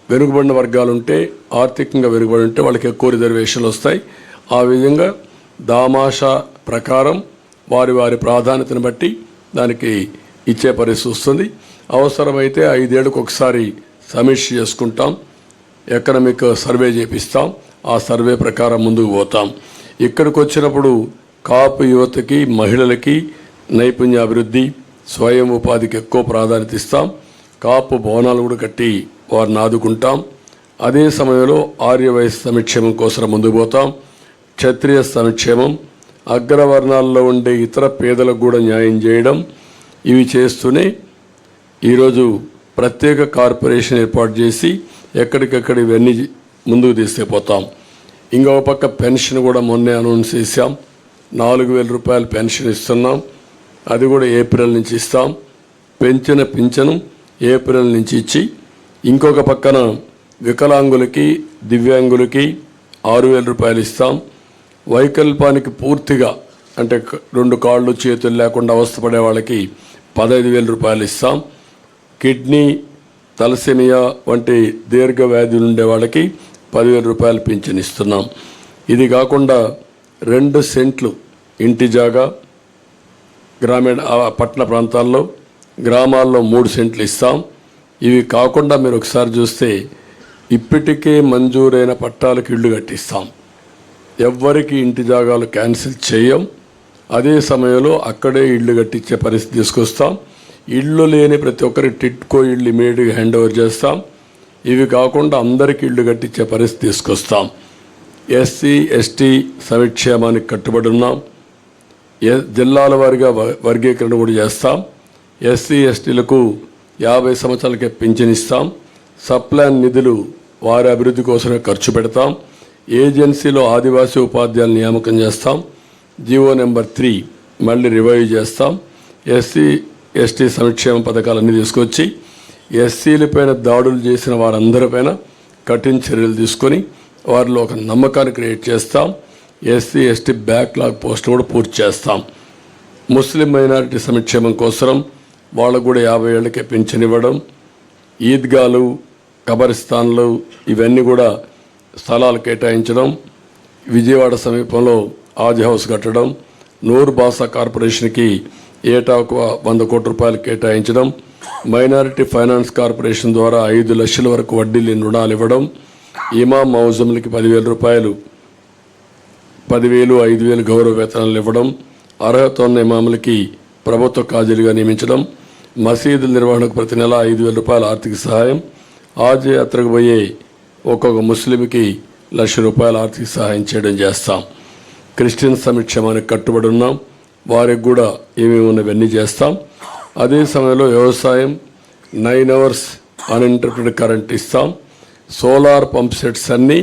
వెనుకబడిన వర్గాలు ఉంటే, ఆర్థికంగా వెనుకబడి ఉంటే వాళ్ళకి ఎక్కువ రిజర్వేషన్లు వస్తాయి. ఆ విధంగా దామాషా ప్రకారం వారి వారి ప్రాధాన్యతను బట్టి దానికి ఇచ్చే పరిస్థితి వస్తుంది. అవసరమైతే 5 ఏళ్ళకు ఒకసారి సమీక్ష చేసుకుంటాం, ఎకనామిక్ సర్వే చేపిస్తాం. ఆ సర్వే ప్రకారం ముందుకు పోతాం. ఇక్కడికి వచ్చినప్పుడు కాపు యువతకి, మహిళలకి నైపుణ్యాభివృద్ధి, స్వయం ఉపాధికి ఎక్కువ ప్రాధాన్యత ఇస్తాం. కాపు భవనాలు కూడా కట్టి వారిని ఆదుకుంటాం. అదే సమయంలో ఆర్యవైశ్య సంక్షేమం కోసం ముందుకు పోతాం. క్షత్రియ సంక్షేమం, అగ్రవర్ణాల్లో ఉండే ఇతర పేదలకు కూడా న్యాయం చేయడం, ఇవి చేస్తూనే ఈరోజు ప్రత్యేక కార్పొరేషన్ ఏర్పాటు చేసి ఎక్కడికెక్కడ ఇవన్నీ ముందుకు తీసుకుపోతాం. ఇంకో పక్క పెన్షన్ కూడా మొన్నే అనౌన్స్ చేశాం. 4,000 రూపాయలు పెన్షన్ ఇస్తున్నాం. అది కూడా ఏప్రిల్ నుంచి ఇస్తాం. పెంచిన పింఛను ఏప్రిల్ నుంచి ఇచ్చి, ఇంకొక పక్కన వికలాంగులకి, దివ్యాంగులకి 6,000 రూపాయలు ఇస్తాం. వైకల్పానికి పూర్తిగా అంటే 2 కాళ్ళు చేతులు లేకుండా అవస్థపడే వాళ్ళకి 15,000 రూపాయలు ఇస్తాం. కిడ్నీ, తలసేమియా వంటి దీర్ఘ వ్యాధులు ఉండే వాళ్ళకి 10,000 రూపాయలు పింఛన్ ఇస్తున్నాం. ఇది కాకుండా 2 సెంట్లు ఇంటి జాగా గ్రామీణ పట్టణ ప్రాంతాల్లో, గ్రామాల్లో 3 సెంట్లు ఇస్తాం. ఇవి కాకుండా మీరు ఒకసారి చూస్తే ఇప్పటికే మంజూరైన పట్టాలకు ఇళ్ళు కట్టిస్తాం. ఎవ్వరికి ఇంటి జాగాలు క్యాన్సిల్ చేయం. అదే సమయంలో అక్కడే ఇళ్ళు కట్టించే పరిస్థితి తీసుకొస్తాం. ఇళ్ళు లేని ప్రతి ఒక్కరి టిట్కో ఇళ్ళు ఇమీడియట్గా హ్యాండ్ ఓవర్ చేస్తాం. ఇవి కాకుండా అందరికీ ఇళ్ళు కట్టించే పరిస్థితి తీసుకొస్తాం. ఎస్సీ ఎస్టీ సంక్షేమానికి కట్టుబడి ఉన్నాం. జిల్లాల వారీగా వర్గీకరణ కూడా చేస్తాం. ఎస్సీ ఎస్టీలకు 50 సంవత్సరాలకే పింఛన్ ఇస్తాం. సప్లాన్ నిధులు వారి అభివృద్ధి కోసమే ఖర్చు పెడతాం. ఏజెన్సీలో ఆదివాసీ ఉపాధ్యాయులు నియామకం చేస్తాం. జీవో నెంబర్ 3 మళ్ళీ రివైవ్ చేస్తాం. ఎస్సీ ఎస్టీ సంక్షేమ పథకాలన్నీ తీసుకొచ్చి ఎస్సీలపైన దాడులు చేసిన వారందరిపైన కఠిన చర్యలు తీసుకొని వారిలో ఒక నమ్మకాన్ని క్రియేట్ చేస్తాం. ఎస్సీ ఎస్టీ బ్యాక్లాగ్ పోస్టులు కూడా పూర్తి చేస్తాం. ముస్లిం మైనారిటీ సంక్షేమం కోసం వాళ్ళకు కూడా 50 ఏళ్ళకే పింఛన్ ఇవ్వడం, ఈద్గాలు, కబరిస్తాన్లు ఇవన్నీ కూడా స్థలాలు కేటాయించడం, విజయవాడ సమీపంలో ఆజ్ హౌస్ కట్టడం, నూర్ బాసా కార్పొరేషన్కి ఏటా 100 కోట్ల రూపాయలు కేటాయించడం, మైనారిటీ ఫైనాన్స్ కార్పొరేషన్ ద్వారా 5 లక్షల వరకు వడ్డీ లేని రుణాలు ఇవ్వడం, ఇమాం మౌజంలకి 10,000 రూపాయలు, 10,000 5,000 గౌరవ వేతనాలు ఇవ్వడం, అర్హత ఉన్న ఇమాములకి ప్రభుత్వ కాజీలుగా నియమించడం, మసీదుల నిర్వహణకు ప్రతి నెల 5,000 రూపాయల ఆర్థిక సహాయం, ఆజ్ యాత్రకు పోయే ఒక్కొక్క ముస్లింకి 1,00,000 రూపాయల ఆర్థిక సహాయం చేయడం చేస్తాం. క్రిస్టియన్ సంక్షేమానికి కట్టుబడి ఉన్నాం. వారికి కూడా ఏమేమి ఉన్నవన్నీ చేస్తాం. అదే సమయంలో వ్యవసాయం 9 అవర్స్ అన్ఇంటరప్టెడ్ కరెంట్ ఇస్తాం. సోలార్ పంప్ సెట్స్ అన్నీ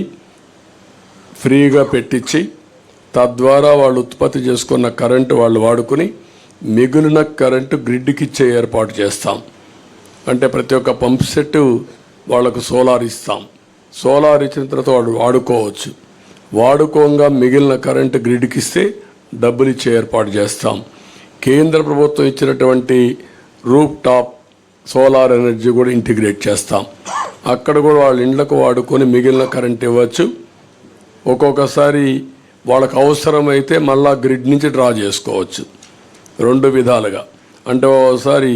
ఫ్రీగా పెట్టించి తద్వారా వాళ్ళు ఉత్పత్తి చేసుకున్న కరెంటు వాళ్ళు వాడుకుని మిగిలిన కరెంటు గ్రిడ్కి ఇచ్చే ఏర్పాటు చేస్తాం. అంటే ప్రతి ఒక్క పంప్ సెట్ వాళ్ళకు సోలార్ ఇస్తాం. సోలార్ ఇచ్చిన తర్వాత వాళ్ళు వాడుకోవచ్చు. వాడుకోగా మిగిలిన కరెంటు గ్రిడ్కి ఇస్తే డబ్బులు ఇచ్చే ఏర్పాటు చేస్తాం. కేంద్ర ప్రభుత్వం ఇచ్చినటువంటి రూఫ్ టాప్ సోలార్ ఎనర్జీ కూడా ఇంటిగ్రేట్ చేస్తాం. అక్కడ కూడా వాళ్ళ ఇండ్లకు వాడుకొని మిగిలిన కరెంట్ ఇవ్వచ్చు. ఒక్కొక్కసారి వాళ్ళకు అవసరమైతే మళ్ళా గ్రిడ్ నుంచి డ్రా చేసుకోవచ్చు. 2 విధాలుగా. అంటే ఒకసారి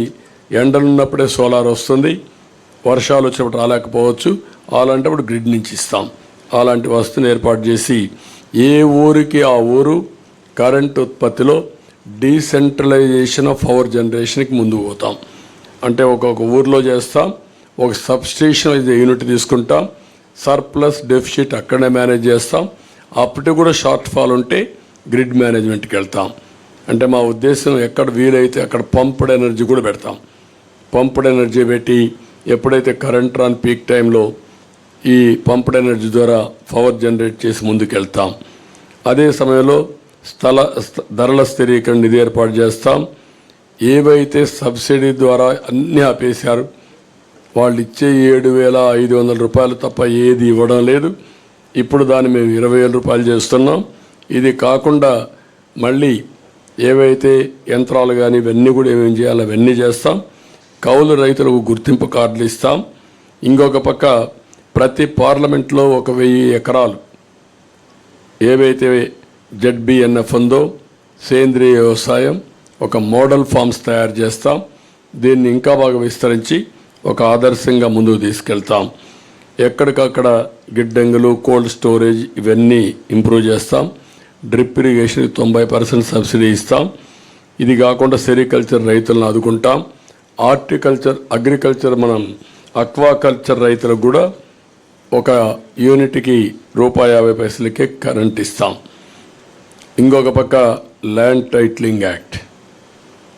ఎండలున్నప్పుడే సోలార్ వస్తుంది, వర్షాలు వచ్చినప్పుడు రాలేకపోవచ్చు. అలాంటప్పుడు గ్రిడ్ నుంచి ఇస్తాం. అలాంటి వస్తువుని ఏర్పాటు చేసి ఏ ఊరికి ఆ ఊరు కరెంట్ ఉత్పత్తిలో డీసెంట్రలైజేషన్ ఆఫ్ పవర్ జనరేషన్కి ముందుకు పోతాం. అంటే ఒక్కొక్క ఊర్లో చేస్తాం. ఒక సబ్స్టేషన్ యూనిట్ తీసుకుంటాం. సర్ప్లస్ డెఫిసిట్ అక్కడనే మేనేజ్ చేస్తాం. అప్పటికి కూడా షార్ట్ ఫాల్ ఉంటే గ్రిడ్ మేనేజ్మెంట్కి వెళ్తాం. అంటే మా ఉద్దేశం ఎక్కడ వీలైతే అక్కడ పంప్డ్ ఎనర్జీ కూడా పెడతాం. పంప్డ్ ఎనర్జీ పెట్టి ఎప్పుడైతే కరెంట్ రాని పీక్ టైంలో ఈ పంప్డ్ ఎనర్జీ ద్వారా పవర్ జనరేట్ చేసి ముందుకెళ్తాం. అదే సమయంలో ధరల స్థిరీకరణ నిధి ఏర్పాటు చేస్తాం. ఏవైతే సబ్సిడీ ద్వారా అన్నీ ఆపేశారు, వాళ్ళు ఇచ్చే 7,500 రూపాయలు తప్ప ఏది ఇవ్వడం లేదు. ఇప్పుడు దాన్ని మేము 20,000 రూపాయలు చేస్తున్నాం. ఇది కాకుండా మళ్ళీ ఏవైతే యంత్రాలు కానీ ఇవన్నీ కూడా ఏమేమి చేయాలో అవన్నీ చేస్తాం. కౌలు రైతులకు గుర్తింపు కార్డులు ఇస్తాం. ఇంకొక పక్క ప్రతి పార్లమెంట్లో 1,000 ఎకరాలు ఏవైతే ZBNF ఉందో సేంద్రియ వ్యవసాయం ఒక మోడల్ ఫార్మ్స్ తయారు చేస్తాం. దీన్ని ఇంకా బాగా విస్తరించి ఒక ఆదర్శంగా ముందుకు తీసుకెళ్తాం. ఎక్కడికక్కడ గిడ్డంగులు, కోల్డ్ స్టోరేజ్ ఇవన్నీ ఇంప్రూవ్ చేస్తాం. డ్రిప్ ఇరిగేషన్ 90% సబ్సిడీ ఇస్తాం. ఇది కాకుండా సెరికల్చర్ రైతులను ఆదుకుంటాం. అగ్రికల్చర్ మనం అక్వాకల్చర్ రైతులకు కూడా ఒక యూనిట్కి ₹50 కరెంట్ ఇస్తాం. ఇంకొక పక్క ల్యాండ్ టైటిలింగ్ యాక్ట్,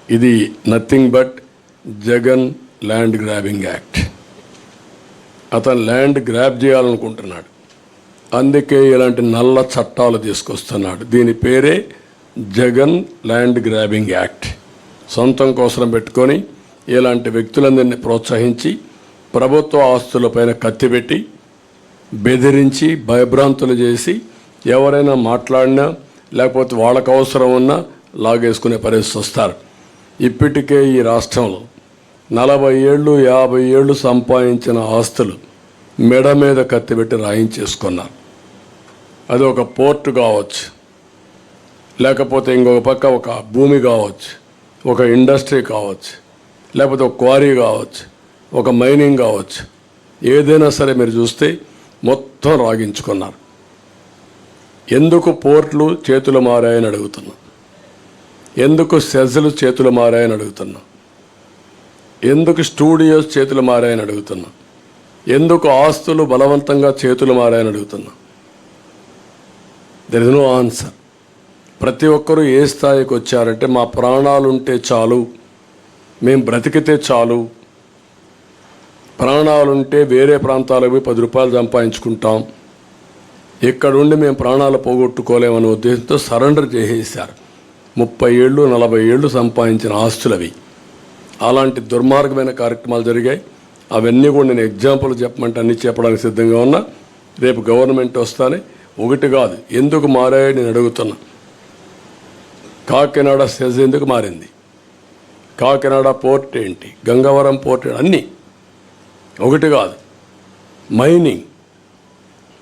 ఇది nothing but Jagan land grabbing act. అతను ల్యాండ్ గ్రాబ్ చేయాలనుకుంటున్నాడు, అందుకే ఇలాంటి నల్ల చట్టాలు తీసుకొస్తున్నాడు. దీని పేరే జగన్ ల్యాండ్ గ్రాబింగ్ యాక్ట్. సొంతం కోసం పెట్టుకొని ఇలాంటి వ్యక్తులందరినీ ప్రోత్సహించి ప్రభుత్వ ఆస్తులపైన కత్తిపెట్టి బెదిరించి భయభ్రాంతులు చేసి ఎవరైనా మాట్లాడినా లేకపోతే వాళ్ళకు అవసరం ఉన్నా లాగేసుకునే పరిస్థితి వస్తారు. ఇప్పటికే ఈ రాష్ట్రంలో 40 ఏళ్ళు 50 ఏళ్ళు సంపాదించిన ఆస్తులు మెడ మీద కత్తిపెట్టి రాయించేసుకున్నారు. అది ఒక పోర్టు కావచ్చు, లేకపోతే ఇంకొక పక్క ఒక భూమి కావచ్చు, ఒక ఇండస్ట్రీ కావచ్చు, లేకపోతే ఒక క్వారీ కావచ్చు, ఒక మైనింగ్ కావచ్చు. ఏదైనా సరే మీరు చూస్తే మొత్తం రాగించుకున్నారు. ఎందుకు పోర్ట్లు చేతులు మారాయని అడుగుతున్నా, ఎందుకు సెజ్లు చేతులు మారాయని అడుగుతున్నా, ఎందుకు స్టూడియోస్ చేతులు మారాయని అడుగుతున్నా, ఎందుకు ఆస్తులు బలవంతంగా చేతులు మారాయని అడుగుతున్నా. There is no answer. ప్రతి ఒక్కరూ ఏ స్థాయికి వచ్చారంటే మా ప్రాణాలు ఉంటే చాలు, మేము బ్రతికితే చాలు, ప్రాణాలుంటే వేరే ప్రాంతాలకు పోయి 10 రూపాయలు సంపాదించుకుంటాం, ఇక్కడుండి మేము ప్రాణాలు పోగొట్టుకోలేమనే ఉద్దేశంతో సరెండర్ చేసేసారు. 30 ఏళ్ళు 40 ఏళ్ళు సంపాదించిన ఆస్తులవి. అలాంటి దుర్మార్గమైన కార్యక్రమాలు జరిగాయి. అవన్నీ కూడా నేను ఎగ్జాంపుల్ చెప్పమంటే అన్నీ చెప్పడానికి సిద్ధంగా ఉన్నా. రేపు గవర్నమెంట్ వస్తానే ఒకటి కాదు ఎందుకు మారాయో నేను అడుగుతున్నా. కాకినాడ సెజ్ ఎందుకు మారింది, కాకినాడ పోర్ట్ ఏంటి, గంగవరం పోర్ట్ అన్నీ ఒకటి కాదు. మైనింగ్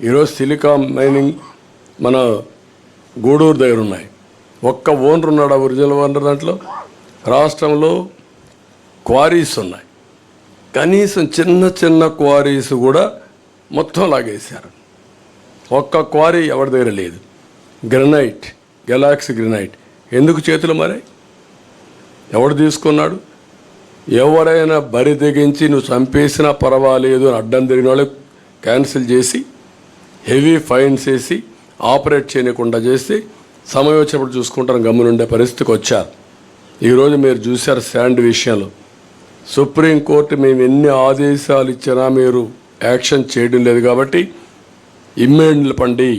ఈరోజు సిలికాన్ మైనింగ్ మన గూడూరు దగ్గర ఉన్నాయి. ఒక్క ఓనర్ ఉన్నాడు, ఒరిజినల్ ఓనర్. దాంట్లో రాష్ట్రంలో క్వారీస్ ఉన్నాయి, కనీసం చిన్న చిన్న క్వారీస్ కూడా మొత్తం లాగేశారు. ఒక్క క్వారీ ఎవరి దగ్గర లేదు. గ్రనైట్, గెలాక్సీ గ్రనైట్ ఎందుకు చేతులు మారాయి, ఎవడు తీసుకున్నాడు? ఎవరైనా బరి తెగించి నువ్వు చంపేసినా పర్వాలేదు అని అడ్డం తిరిగిన వాళ్ళు క్యాన్సిల్ చేసి హెవీ ఫైన్స్ వేసి ఆపరేట్ చేయకుండా చేసి సమయం వచ్చినప్పుడు చూసుకుంటాను గమ్మునుండే పరిస్థితికి వచ్చారు. ఈరోజు మీరు చూశారు శాండ్ విషయంలో సుప్రీంకోర్టు మేము ఎన్ని ఆదేశాలు ఇచ్చినా మీరు యాక్షన్ చేయడం లేదు కాబట్టి ఇమ్మీడియట్ పండి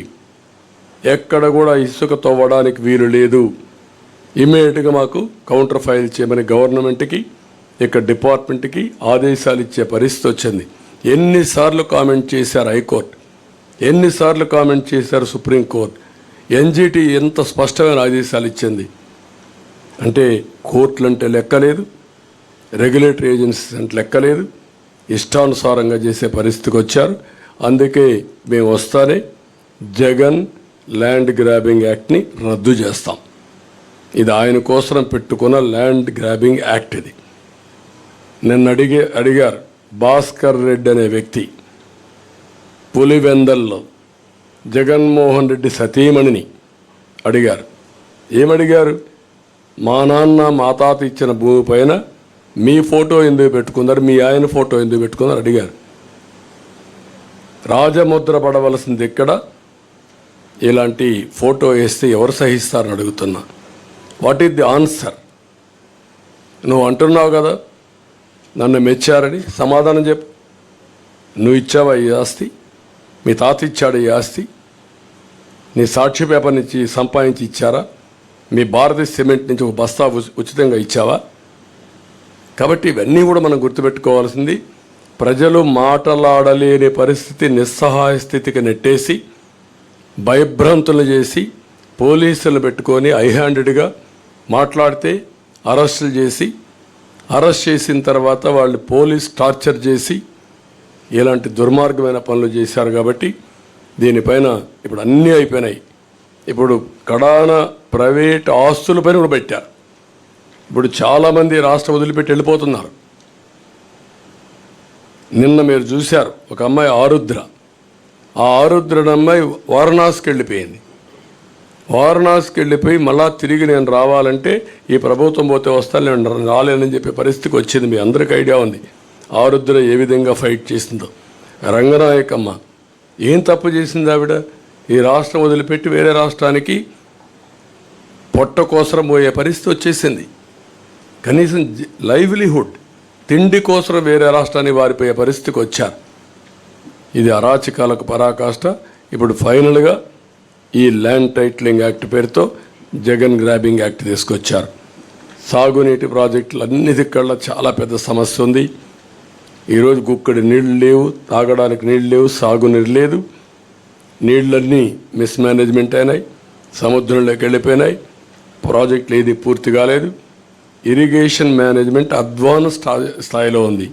ఎక్కడ కూడా ఇసుక తవ్వడానికి వీలు లేదు, ఇమ్మీడియట్గా మాకు కౌంటర్ ఫైల్ చేయమని గవర్నమెంట్కి ఇక్కడ డిపార్ట్మెంట్కి ఆదేశాలు ఇచ్చే పరిస్థితి వచ్చింది. ఎన్నిసార్లు కామెంట్ చేశారు హైకోర్టు, ఎన్నిసార్లు కామెంట్ చేశారు సుప్రీంకోర్టు, ఎన్జిటి ఎంత స్పష్టమైన ఆదేశాలు ఇచ్చింది. అంటే కోర్టులు అంటే లెక్కలేదు, రెగ్యులేటరీ ఏజెన్సీస్ అంటే లెక్కలేదు, ఇష్టానుసారంగా చేసే పరిస్థితికి వచ్చారు. అందుకే మేము వస్తానే జగన్ ల్యాండ్ గ్రాబింగ్ యాక్ట్ని రద్దు చేస్తాం. ఇది ఆయన కోసం పెట్టుకున్న ల్యాండ్ గ్రాబింగ్ యాక్ట్. ఇది నిన్న అడిగారు భాస్కర్ రెడ్డి అనే వ్యక్తి పులివెందల్లో జగన్మోహన్ రెడ్డి సతీమణిని అడిగారు. ఏమడిగారు? మా నాన్న మా తాత ఇచ్చిన భూమి పైన మీ ఫోటో ఎందుకు పెట్టుకున్నారు, మీ ఆయన ఫోటో ఎందుకు పెట్టుకున్నారు అడిగారు. రాజముద్ర పడవలసింది ఇక్కడ, ఇలాంటి ఫోటో వేస్తే ఎవరు సహిస్తారని అడుగుతున్నా. What is the answer? నువ్వు అంటున్నావు కదా నన్ను మెచ్చారని, సమాధానం చెప్పు. నువ్వు ఇచ్చావా ఈ ఆస్తి? మీ తాత ఇచ్చాడు ఈ ఆస్తి? నీ సాక్షి పేపర్ నుంచి సంపాదించి ఇచ్చారా? మీ భారతీయ సిమెంట్ నుంచి ఒక బస్తా ఉచితంగా ఇచ్చావా? కాబట్టి ఇవన్నీ కూడా మనం గుర్తుపెట్టుకోవాల్సింది. ప్రజలు మాటలాడలేని పరిస్థితి, నిస్సహాయ స్థితికి నెట్టేసి భయభ్రాంతులు చేసి పోలీసులు పెట్టుకొని హైహ్యాండెడ్గా మాట్లాడితే అరెస్టులు చేసి, అరెస్ట్ చేసిన తర్వాత వాళ్ళు పోలీస్ టార్చర్ చేసి ఇలాంటి దుర్మార్గమైన పనులు చేశారు. కాబట్టి దీనిపైన ఇప్పుడు అన్నీ అయిపోయినాయి. ఇప్పుడు కడాన ప్రైవేట్ ఆస్తులపైన కూడా పెట్టారు. ఇప్పుడు చాలామంది రాష్ట్రం వదిలిపెట్టి వెళ్ళిపోతున్నారు. నిన్న మీరు చూశారు ఒక అమ్మాయి ఆరుద్ర, ఆ ఆరుద్ర అమ్మాయి వారణాసికి వెళ్ళిపోయింది. వారణాసికి వెళ్ళిపోయి మళ్ళా తిరిగి నేను రావాలంటే ఈ ప్రభుత్వం పోతే వస్తాను, నేను రాలేనని చెప్పే పరిస్థితికి వచ్చింది. మీ అందరికీ ఐడియా ఉంది ఆరుద్ర ఏ విధంగా ఫైట్ చేసిందో. రంగనాయకమ్మ ఏం తప్పు చేసింది ఆవిడ? ఈ రాష్ట్రం వదిలిపెట్టి వేరే రాష్ట్రానికి పొట్ట కోసరం పోయే పరిస్థితి వచ్చేసింది. కనీసం లైవ్లీహుడ్, తిండి కోసం వేరే రాష్ట్రానికి వారిపోయే పరిస్థితికి వచ్చారు. ఇది అరాచకాలకు పరాకాష్ట. ఇప్పుడు ఫైనల్గా ఈ ల్యాండ్ టైటిలింగ్ యాక్ట్ పేరుతో జగన్ గ్రాబింగ్ యాక్ట్ తీసుకొచ్చారు. సాగునీటి ప్రాజెక్టులు అన్నిటికల్లా చాలా పెద్ద సమస్య ఉంది. ఈరోజు గుక్కడి నీళ్లు లేవు, తాగడానికి నీళ్ళు లేవు, సాగునీరు లేదు. నీళ్ళన్నీ మిస్మేనేజ్మెంట్ అయినాయి, సముద్రంలోకి వెళ్ళిపోయినాయి, ప్రాజెక్టులు ఏది పూర్తి కాలేదు. ఇరిగేషన్ మేనేజ్మెంట్ అడ్వాన్స్ స్థాయిలో ఉంది.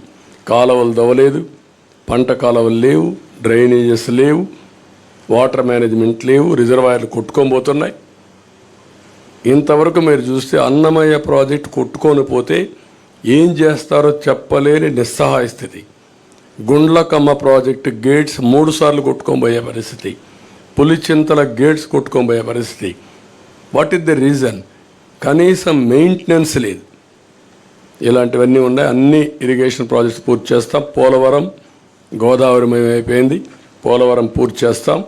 కాలువలు దవ్వలేదు, పంట కాలువలు లేవు, డ్రైనేజెస్ లేవు, వాటర్ మేనేజ్మెంట్ లేవు, రిజర్వాయర్లు కొట్టుకోబోతున్నాయి. ఇంతవరకు మీరు చూస్తే అన్నమయ్య ప్రాజెక్ట్ కొట్టుకొని పోతే ఏం చేస్తారో చెప్పలేని నిస్సహాయ స్థితి. గుండ్లకమ్మ ప్రాజెక్టు గేట్స్ 3 సార్లు కొట్టుకోబోయే పరిస్థితి, పులిచింతల గేట్స్ కొట్టుకోబోయే పరిస్థితి. What is the reason? కనీసం మెయింటెనెన్స్ లేదు. ఇలాంటివన్నీ ఉన్నాయి. అన్ని ఇరిగేషన్ ప్రాజెక్ట్స్ పూర్తి చేస్తాం. పోలవరం గోదావరి అయిపోయింది, పోలవరం పూర్తి చేస్తాం,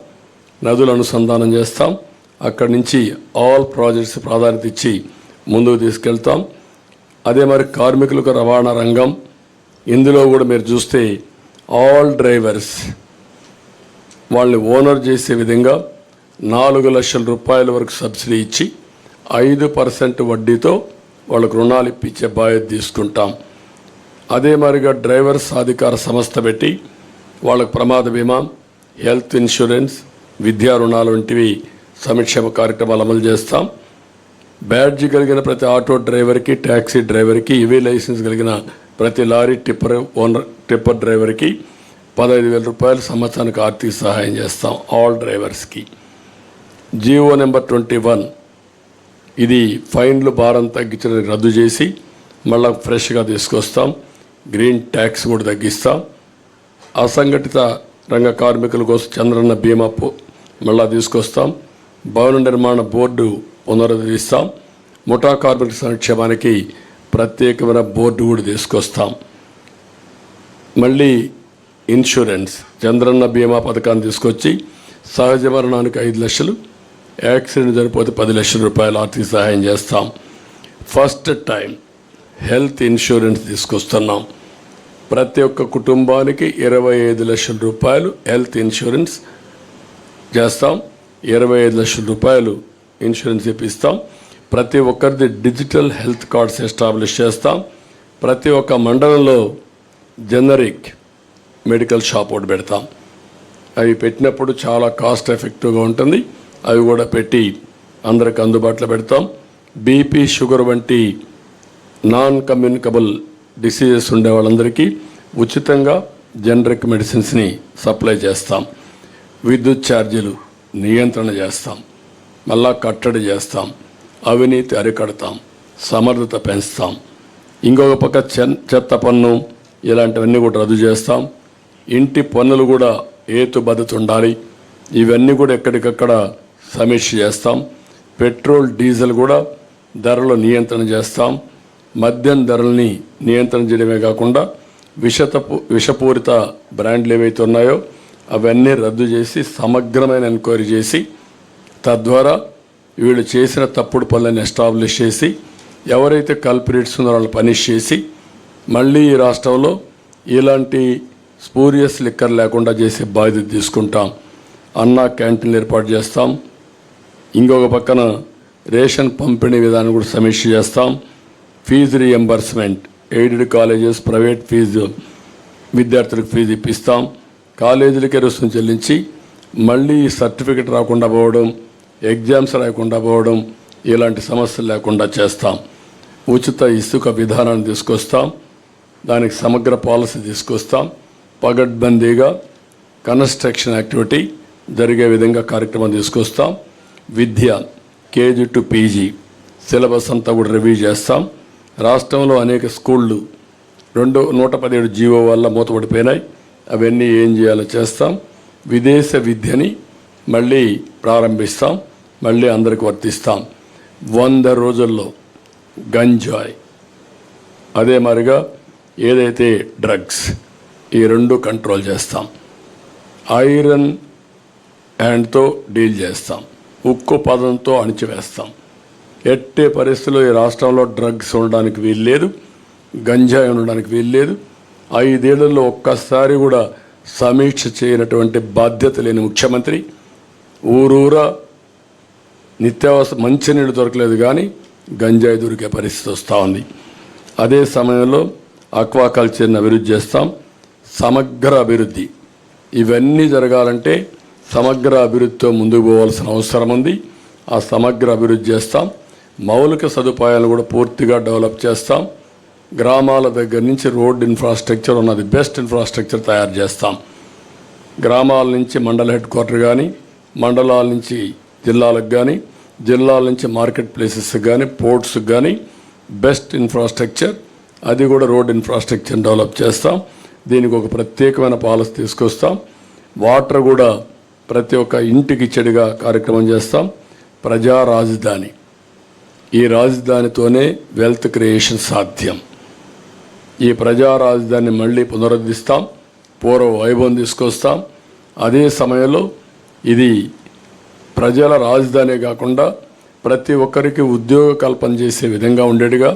నదులు అనుసంధానం చేస్తాం. అక్కడి నుంచి ఆల్ ప్రాజెక్ట్స్ ప్రాధాన్యత ఇచ్చి ముందుకు తీసుకెళ్తాం. అదే మరి కార్మికులకు రవాణా రంగం, ఇందులో కూడా మీరు చూస్తే ఆల్ డ్రైవర్స్ వాళ్ళని ఓనర్ చేసే విధంగా 4 లక్షల రూపాయల వరకు సబ్సిడీ ఇచ్చి 5% వడ్డీతో వాళ్ళకు రుణాలు ఇప్పించే బాధ్యత తీసుకుంటాం. అదే మరిగా డ్రైవర్ సాధికార సంస్థ పెట్టి వాళ్ళకు ప్రమాద బీమా, హెల్త్ ఇన్సూరెన్స్, విద్యా రుణాలు వంటివి సంక్షేమ కార్యక్రమాలు అమలు చేస్తాం. బ్యాడ్జీ కలిగిన ప్రతి ఆటో డ్రైవర్కి, ట్యాక్సీ డ్రైవర్కి, ఈవీ లైసెన్స్ కలిగిన ప్రతి లారీ టిప్పర్ డ్రైవర్కి 15,000 రూపాయలు సంవత్సరానికి ఆర్థిక సహాయం చేస్తాం ఆల్ డ్రైవర్స్కి. జీవో నెంబర్ 21 ఇది ఫైన్లు భారం తగ్గించడం రద్దు చేసి మళ్ళీ ఫ్రెష్గా తీసుకొస్తాం. గ్రీన్ ట్యాక్స్ కూడా తగ్గిస్తాం. అసంఘటిత రంగ కార్మికుల కోసం చంద్రన్న బీమా మళ్ళా తీసుకొస్తాం. భవన నిర్మాణ బోర్డు పునరుద్ధరిస్తాం. ముఠా కార్మికుల సంక్షేమానికి ప్రత్యేకమైన బోర్డు కూడా తీసుకొస్తాం. మళ్ళీ ఇన్సూరెన్స్ చంద్రన్న బీమా పథకాన్ని తీసుకొచ్చి సహజ మరణానికి 5 లక్షలు, యాక్సిడెంట్ చనిపోతే 10 లక్షల రూపాయలు ఆర్థిక సహాయం చేస్తాం. ఫస్ట్ టైం హెల్త్ ఇన్సూరెన్స్ తీసుకొస్తున్నాం. ప్రతి ఒక్క కుటుంబానికి 25 లక్షల రూపాయలు హెల్త్ ఇన్సూరెన్స్ చేస్తాం. 25 లక్షల రూపాయలు ఇన్సూరెన్స్ ఇప్పిస్తాం. ప్రతి ఒక్కరిది డిజిటల్ హెల్త్ కార్డ్స్ ఎస్టాబ్లిష్ చేస్తాం. ప్రతి ఒక్క మండలంలో జనరిక్ మెడికల్ షాప్ ఒకటి పెడతాం. అవి పెట్టినప్పుడు చాలా కాస్ట్ ఎఫెక్టివ్గా ఉంటుంది. అవి కూడా పెట్టి అందరికి అందుబాటులో పెడతాం. బీపీ, షుగర్ వంటి నాన్ కమ్యూనికబుల్ డిసీజెస్ ఉండే వాళ్ళందరికీ ఉచితంగా జనరిక్ మెడిసిన్స్ని సప్లై చేస్తాం. విద్యుత్ ఛార్జీలు నియంత్రణ చేస్తాం. మళ్ళా కట్టడి చేస్తాం. అవినీతి అరికడతాం. సమర్థత పెంచుతాం. ఇంకొక పక్క చెత్త పన్ను ఇలాంటివన్నీ కూడా రద్దు చేస్తాం. ఇంటి పన్నులు కూడా హేతుబద్ధత ఉండాలి. ఇవన్నీ కూడా ఎక్కడికక్కడ సమీక్ష చేస్తాం. పెట్రోల్, డీజిల్ కూడా ధరలు నియంత్రణ చేస్తాం. మద్యం ధరల్ని నియంత్రణ చేయడమే కాకుండా విషపూరిత బ్రాండ్లు ఏవైతే ఉన్నాయో అవన్నీ రద్దు చేసి సమగ్రమైన ఎంక్వైరీ చేసి తద్వారా వీళ్ళు చేసిన తప్పుడు పనులను ఎస్టాబ్లిష్ చేసి ఎవరైతే కల్ప్రిట్స్ ఉన్నారో వాళ్ళని పనిష్ చేసి మళ్ళీ ఈ రాష్ట్రంలో ఇలాంటి స్పూరియస్ లిక్కర్ లేకుండా చేసే బాధ్యత తీసుకుంటాం. అన్నా క్యాంటీన్లు ఏర్పాటు చేస్తాం. ఇంకొక పక్కన రేషన్ పంపిణీ విధానం కూడా సమీక్ష చేస్తాం. Fee reimbursement, aided colleges, private fee విద్యార్థులకు ఫీజు ఇప్పిస్తాం. కాలేజీలకే రుసుము చెల్లించి మళ్ళీ సర్టిఫికెట్ రాకుండా పోవడం, ఎగ్జామ్స్ రాకుండా పోవడం ఇలాంటి సమస్యలు లేకుండా చేస్తాం. ఉచిత ఇసుక విధానాన్ని తీసుకొస్తాం. దానికి సమగ్ర పాలసీ తీసుకొస్తాం. పగడ్బందీగా కన్స్ట్రక్షన్ యాక్టివిటీ జరిగే విధంగా కార్యక్రమం తీసుకొస్తాం. విద్య కేజీ టు పీజీ సిలబస్ అంతా కూడా రివ్యూ చేస్తాం. రాష్ట్రంలో అనేక స్కూళ్ళు 117 జీవో వల్ల మూతపడిపోయినాయి. అవన్నీ ఏం చేయాలో చేస్తాం. విదేశ విద్యని మళ్ళీ ప్రారంభిస్తాం. మళ్ళీ అందరికి వర్తిస్తాం. 100 రోజుల్లో గంజాయి, అదే మరిగా ఏదైతే డ్రగ్స్, ఈ రెండు కంట్రోల్ చేస్తాం. ఐరన్ హ్యాండ్తో డీల్ చేస్తాం. ఉక్కు పదంతో అణిచివేస్తాం. ఎట్టే పరిస్థితుల్లో ఈ రాష్ట్రంలో డ్రగ్స్ ఉండడానికి వీల్లేదు, గంజాయి ఉండడానికి వీల్లేదు. 5 ఏళ్లలో ఒక్కసారి కూడా సమీక్ష చేయనటువంటి బాధ్యత లేని ముఖ్యమంత్రి. ఊరూరా నిత్యావసర మంచినీళ్ళు దొరకలేదు కానీ గంజాయి దొరికే పరిస్థితి వస్తూ ఉంది. అదే సమయంలో ఆక్వాకల్చర్ని అభివృద్ధి చేస్తాం. సమగ్ర అభివృద్ధి, ఇవన్నీ జరగాలంటే సమగ్ర అభివృద్ధితో ముందుకు పోవాల్సిన అవసరం ఉంది. ఆ సమగ్ర అభివృద్ధి చేస్తాం. మౌలిక సదుపాయాలు కూడా పూర్తిగా డెవలప్ చేస్తాం. గ్రామాల దగ్గర నుంచి రోడ్ ఇన్ఫ్రాస్ట్రక్చర్ ఉన్నది బెస్ట్ ఇన్ఫ్రాస్ట్రక్చర్ తయారు చేస్తాం. గ్రామాల నుంచి మండల హెడ్ క్వార్టర్ కానీ, మండలాల నుంచి జిల్లాలకు కానీ, జిల్లాల నుంచి మార్కెట్ ప్లేసెస్కి కానీ, పోర్ట్స్కి కానీ బెస్ట్ ఇన్ఫ్రాస్ట్రక్చర్, అది కూడా రోడ్ ఇన్ఫ్రాస్ట్రక్చర్ డెవలప్ చేస్తాం. దీనికి ఒక ప్రత్యేకమైన పాలసీ తీసుకొస్తాం. వాటర్ కూడా ప్రతి ఒక్క ఇంటికి ఇచ్చడిగా కార్యక్రమం చేస్తాం. ప్రజా రాజధాని, ఈ రాజధానితోనే వెల్త్ క్రియేషన్ సాధ్యం. ఈ ప్రజా రాజధానిని మళ్ళీ పునరుద్ధరిస్తాం. పూర్వ వైభవం తీసుకొస్తాం. అదే సమయంలో ఇది ప్రజల రాజధాని కాకుండా ప్రతి ఒక్కరికి ఉద్యోగ కల్పన చేసే విధంగా ఉండేట్టుగా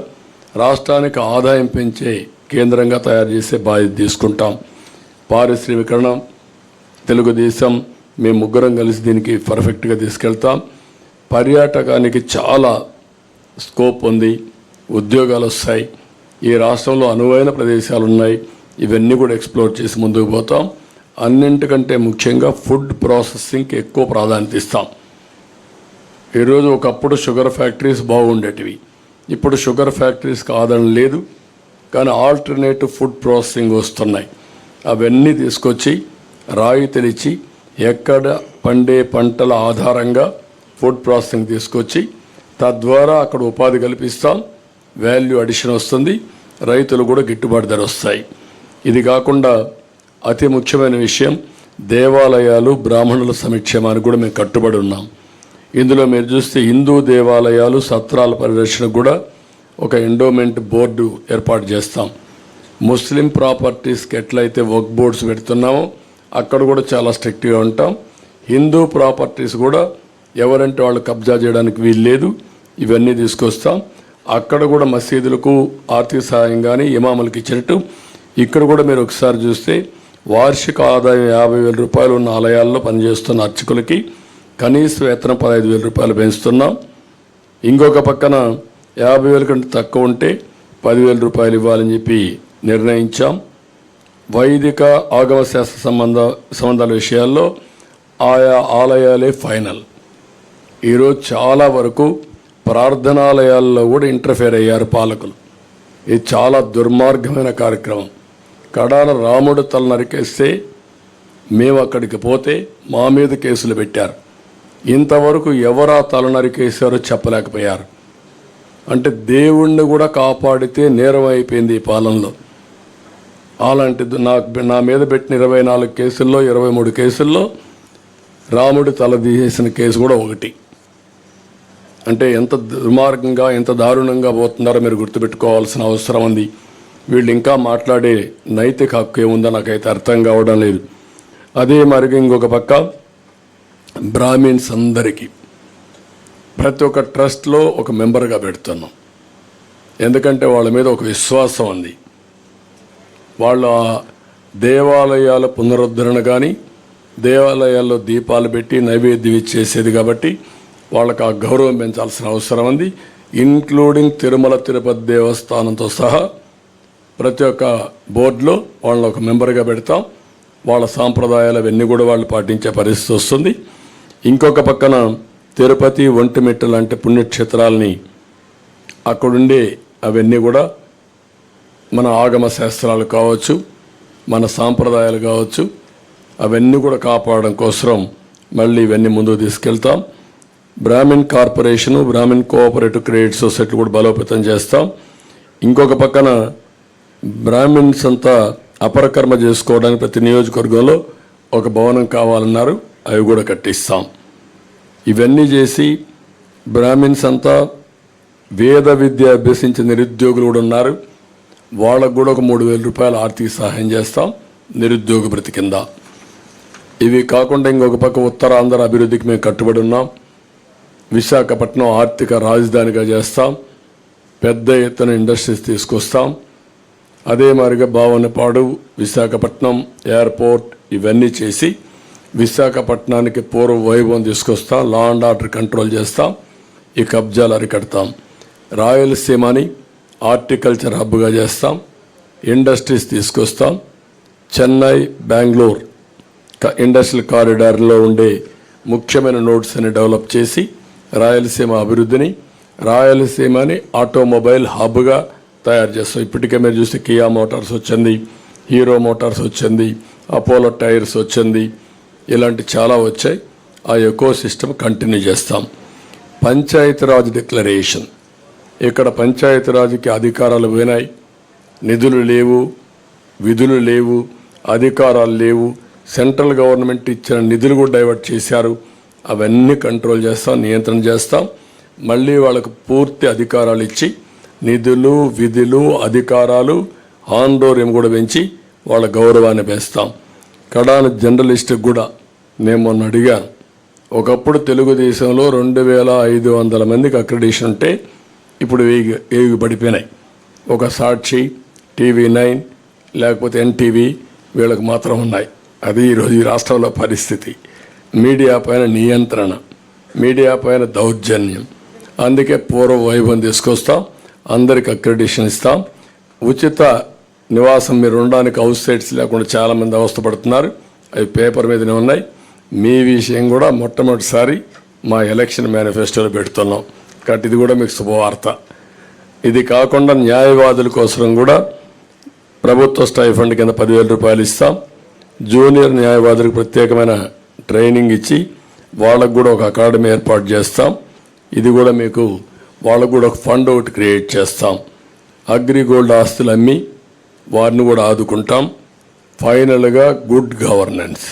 రాష్ట్రానికి ఆదాయం పెంచే కేంద్రంగా తయారు చేసే బాధ్యత తీసుకుంటాం. పారిశ్రామికరణ, తెలుగుదేశం, మేము ముగ్గురం కలిసి దీనికి పర్ఫెక్ట్గా తీసుకెళ్తాం. పర్యాటకానికి చాలా స్కోప్ ఉంది, ఉద్యోగాలు వస్తాయి. ఈ రాష్ట్రంలో అనువైన ప్రదేశాలు ఉన్నాయి. ఇవన్నీ కూడా ఎక్స్ప్లోర్ చేసి ముందుకు పోతాం. అన్నింటికంటే ముఖ్యంగా ఫుడ్ ప్రాసెసింగ్కి ఎక్కువ ప్రాధాన్యత ఇస్తాం. ఈరోజు ఒకప్పుడు షుగర్ ఫ్యాక్టరీస్ బాగుండేటివి, ఇప్పుడు షుగర్ ఫ్యాక్టరీస్కి ఆదరణ లేదు. కానీ ఆల్టర్నేటివ్ ఫుడ్ ప్రాసెసింగ్ వస్తున్నాయి. అవన్నీ తీసుకొచ్చి రాయితీలిచ్చి ఎక్కడ పండే పంటల ఆధారంగా ఫుడ్ ప్రాసెసింగ్ తీసుకొచ్చి తద్వారా అక్కడ ఉపాధి కల్పిస్తాం. వాల్యూ అడిషన్ వస్తుంది. రైతులు కూడా గిట్టుబాటు ధర వస్తాయి. ఇది కాకుండా అతి ముఖ్యమైన విషయం దేవాలయాలు, బ్రాహ్మణుల సంక్షేమానికి కూడా మేము కట్టుబడి ఉన్నాం. ఇందులో మీరు చూస్తే హిందూ దేవాలయాలు, సత్రాల పరిరక్షణకు కూడా ఒక ఎండోమెంట్ బోర్డు ఏర్పాటు చేస్తాం. ముస్లిం ప్రాపర్టీస్కి ఎట్లయితే వర్క్ బోర్డ్స్ పెడుతున్నామో అక్కడ కూడా చాలా స్ట్రిక్ట్గా ఉంటాం. హిందూ ప్రాపర్టీస్ కూడా ఎవరంటే వాళ్ళు కబ్జా చేయడానికి వీల్లేదు. ఇవన్నీ తీసుకొస్తాం. అక్కడ కూడా మసీదులకు ఆర్థిక సహాయం కానీ ఇమాములకు ఇచ్చినట్టు ఇక్కడ కూడా మీరు ఒకసారి చూస్తే వార్షిక ఆదాయం 50,000 రూపాయలు ఉన్న ఆలయాల్లో పనిచేస్తున్న అర్చకులకి కనీస వేతనం 15,000 రూపాయలు పెంచుతున్నాం. ఇంకొక పక్కన 50,000 కంటే తక్కువ ఉంటే 10,000 రూపాయలు ఇవ్వాలని చెప్పి నిర్ణయించాం. వైదిక ఆగమ శాస్త్ర సంబంధాల విషయాల్లో ఆయా ఆలయాలే ఫైనల్. ఈరోజు చాలా వరకు ప్రార్థనాలయాల్లో కూడా ఇంటర్ఫేర్ అయ్యారు పాలకులు. ఇది చాలా దుర్మార్గమైన కార్యక్రమం. కడాల రాముడు తల నరికేస్తే మేము అక్కడికి పోతే మా మీద కేసులు పెట్టారు. ఇంతవరకు ఎవరా తల నరికేశారో చెప్పలేకపోయారు. అంటే దేవుణ్ణి కూడా కాపాడితే నేరం అయిపోయింది ఈ పాలనలో. అలాంటిది నా మీద పెట్టిన 24 కేసుల్లో 23 కేసుల్లో రాముడి తల తీసేసిన కేసు కూడా ఒకటి. అంటే ఎంత దుర్మార్గంగా ఎంత దారుణంగా పోతున్నారో మీరు గుర్తుపెట్టుకోవాల్సిన అవసరం ఉంది. వీళ్ళు ఇంకా మాట్లాడే నైతిక హక్కు ఏముందో నాకైతే అర్థం కావడం లేదు. అదే మరి ఇంకొక పక్క బ్రాహ్మిన్స్ అందరికీ ప్రతి ఒక్క ట్రస్ట్లో ఒక మెంబర్గా పెడుతున్నాం. ఎందుకంటే వాళ్ళ మీద ఒక విశ్వాసం ఉంది. వాళ్ళ దేవాలయాల పునరుద్ధరణ కానీ దేవాలయాల్లో దీపాలు పెట్టి నైవేద్యం ఇచ్చేసేది కాబట్టి వాళ్ళకి ఆ గౌరవం పెంచాల్సిన అవసరం ఉంది. ఇంక్లూడింగ్ తిరుమల తిరుపతి దేవస్థానంతో సహా ప్రతి ఒక్క బోర్డులో వాళ్ళని ఒక మెంబర్గా పెడతాం. వాళ్ళ సాంప్రదాయాలు అవన్నీ కూడా వాళ్ళు పాటించే పరిస్థితి వస్తుంది. ఇంకొక పక్కన తిరుపతి ఒంటిమిట్ట లాంటి పుణ్యక్షేత్రాలని అక్కడుండే అవన్నీ కూడా మన ఆగమ శాస్త్రాలు కావచ్చు, మన సాంప్రదాయాలు కావచ్చు, అవన్నీ కూడా కాపాడడం కోసం మళ్ళీ ఇవన్నీ ముందుకు తీసుకెళ్తాం. Brahmin corporation, Brahmin cooperative credit society కూడా బలోపేతం చేస్తాం. ఇంకొక పక్కన బ్రాహ్మిన్స్ అంతా అపరకర్మ చేసుకోవడానికి ప్రతి నియోజకవర్గంలో ఒక భవనం కావాలన్నారు, అవి కూడా కట్టిస్తాం. ఇవన్నీ చేసి బ్రాహ్మిన్స్ అంతా వేద విద్య అభ్యసించిన నిరుద్యోగులు కూడా ఉన్నారు, వాళ్ళకు కూడా ఒక 3,000 రూపాయల ఆర్థిక సహాయం చేస్తాం నిరుద్యోగ భృతి కింద. ఇవి కాకుండా ఇంకొక పక్క ఉత్తరాంధ్ర అభివృద్ధికి మేము కట్టుబడి ఉన్నాం. విశాఖపట్నం ఆర్థిక రాజధానిగా చేస్తాం. పెద్ద ఎత్తున ఇండస్ట్రీస్ తీసుకొస్తాం. అదే మాదిరిగా భావనపాడు, విశాఖపట్నం ఎయిర్పోర్ట్ ఇవన్నీ చేసి విశాఖపట్నానికి పూర్వ వైభవం తీసుకొస్తాం. లా అండ్ ఆర్డర్ కంట్రోల్ చేస్తాం. ఈ కబ్జాలు అరికడతాం. రాయలసీమని హార్టికల్చర్ హబ్గా చేస్తాం. ఇండస్ట్రీస్ తీసుకొస్తాం. చెన్నై, బెంగళూరు ఇండస్ట్రియల్ కారిడార్లో ఉండే ముఖ్యమైన నోడ్స్ అని డెవలప్ చేసి రాయలసీమ అభివృద్ధిని, రాయలసీమని ఆటోమొబైల్ హబ్గా తయారు చేస్తాం. ఇప్పటికే మీరు చూస్తే కియా మోటార్స్ వచ్చింది, హీరో మోటార్స్ వచ్చింది, అపోలో టైర్స్ వచ్చింది, ఇలాంటి చాలా వచ్చాయి. ఆ ఎకో సిస్టమ్ కంటిన్యూ చేస్తాం. పంచాయతీరాజ్ డిక్లరేషన్, ఇక్కడ పంచాయతీరాజ్కి అధికారాలు పోయినాయి, నిధులు లేవు, విధులు లేవు, అధికారాలు లేవు. సెంట్రల్ గవర్నమెంట్ ఇచ్చిన నిధులు కూడా డైవర్ట్ చేశారు. అవన్నీ కంట్రోల్ చేస్తాం, నియంత్రణ చేస్తాం. మళ్ళీ వాళ్ళకు పూర్తి అధికారాలు ఇచ్చి నిధులు, విధులు, అధికారాలు, ఆందోళన కూడా పెంచి వాళ్ళ గౌరవాన్ని పెంచుతాం. కడాన జర్నలిస్ట్కి కూడా నేను మొన్న అడిగాను. ఒకప్పుడు తెలుగుదేశంలో 2,500 మందికి అక్రిడిషన్ ఉంటే ఇప్పుడు 1000 పడిపోయినాయి. ఒక సాక్షి, TV9 లేకపోతే NTV వీళ్ళకి మాత్రం ఉన్నాయి. అది ఈరోజు ఈ రాష్ట్రంలో పరిస్థితి. మీడియా పైన నియంత్రణ, మీడియా పైన దౌర్జన్యం. అందుకే పూర్వ వైభవం తీసుకొస్తాం. అందరికి అక్రిడిషన్ ఇస్తాం. ఉచిత నివాసం మీరు ఉండడానికి హౌస్ సైట్స్ లేకుండా చాలామంది అవస్థపడుతున్నారు. అవి పేపర్ మీదనే ఉన్నాయి. మీ విషయం కూడా మొట్టమొదటిసారి మా ఎలక్షన్ మేనిఫెస్టోలో పెడుతున్నాం కాబట్టి ఇది కూడా మీకు శుభవార్త. ఇది కాకుండా న్యాయవాదుల కోసం కూడా ప్రభుత్వ స్టైఫండ్ కింద 10,000 రూపాయలు ఇస్తాం. జూనియర్ న్యాయవాదులకు ప్రత్యేకమైన ట్రైనింగ్ ఇచ్చి వాళ్ళకు కూడా ఒక అకాడమీ ఏర్పాటు చేస్తాం. ఇది కూడా మీకు వాళ్ళకు కూడా ఒక ఫండ్ ఒకటి క్రియేట్ చేస్తాం. అగ్రిగోల్డ్ ఆస్తులు అమ్మి వారిని కూడా ఆదుకుంటాం. ఫైనల్గా గుడ్ గవర్నెన్స్,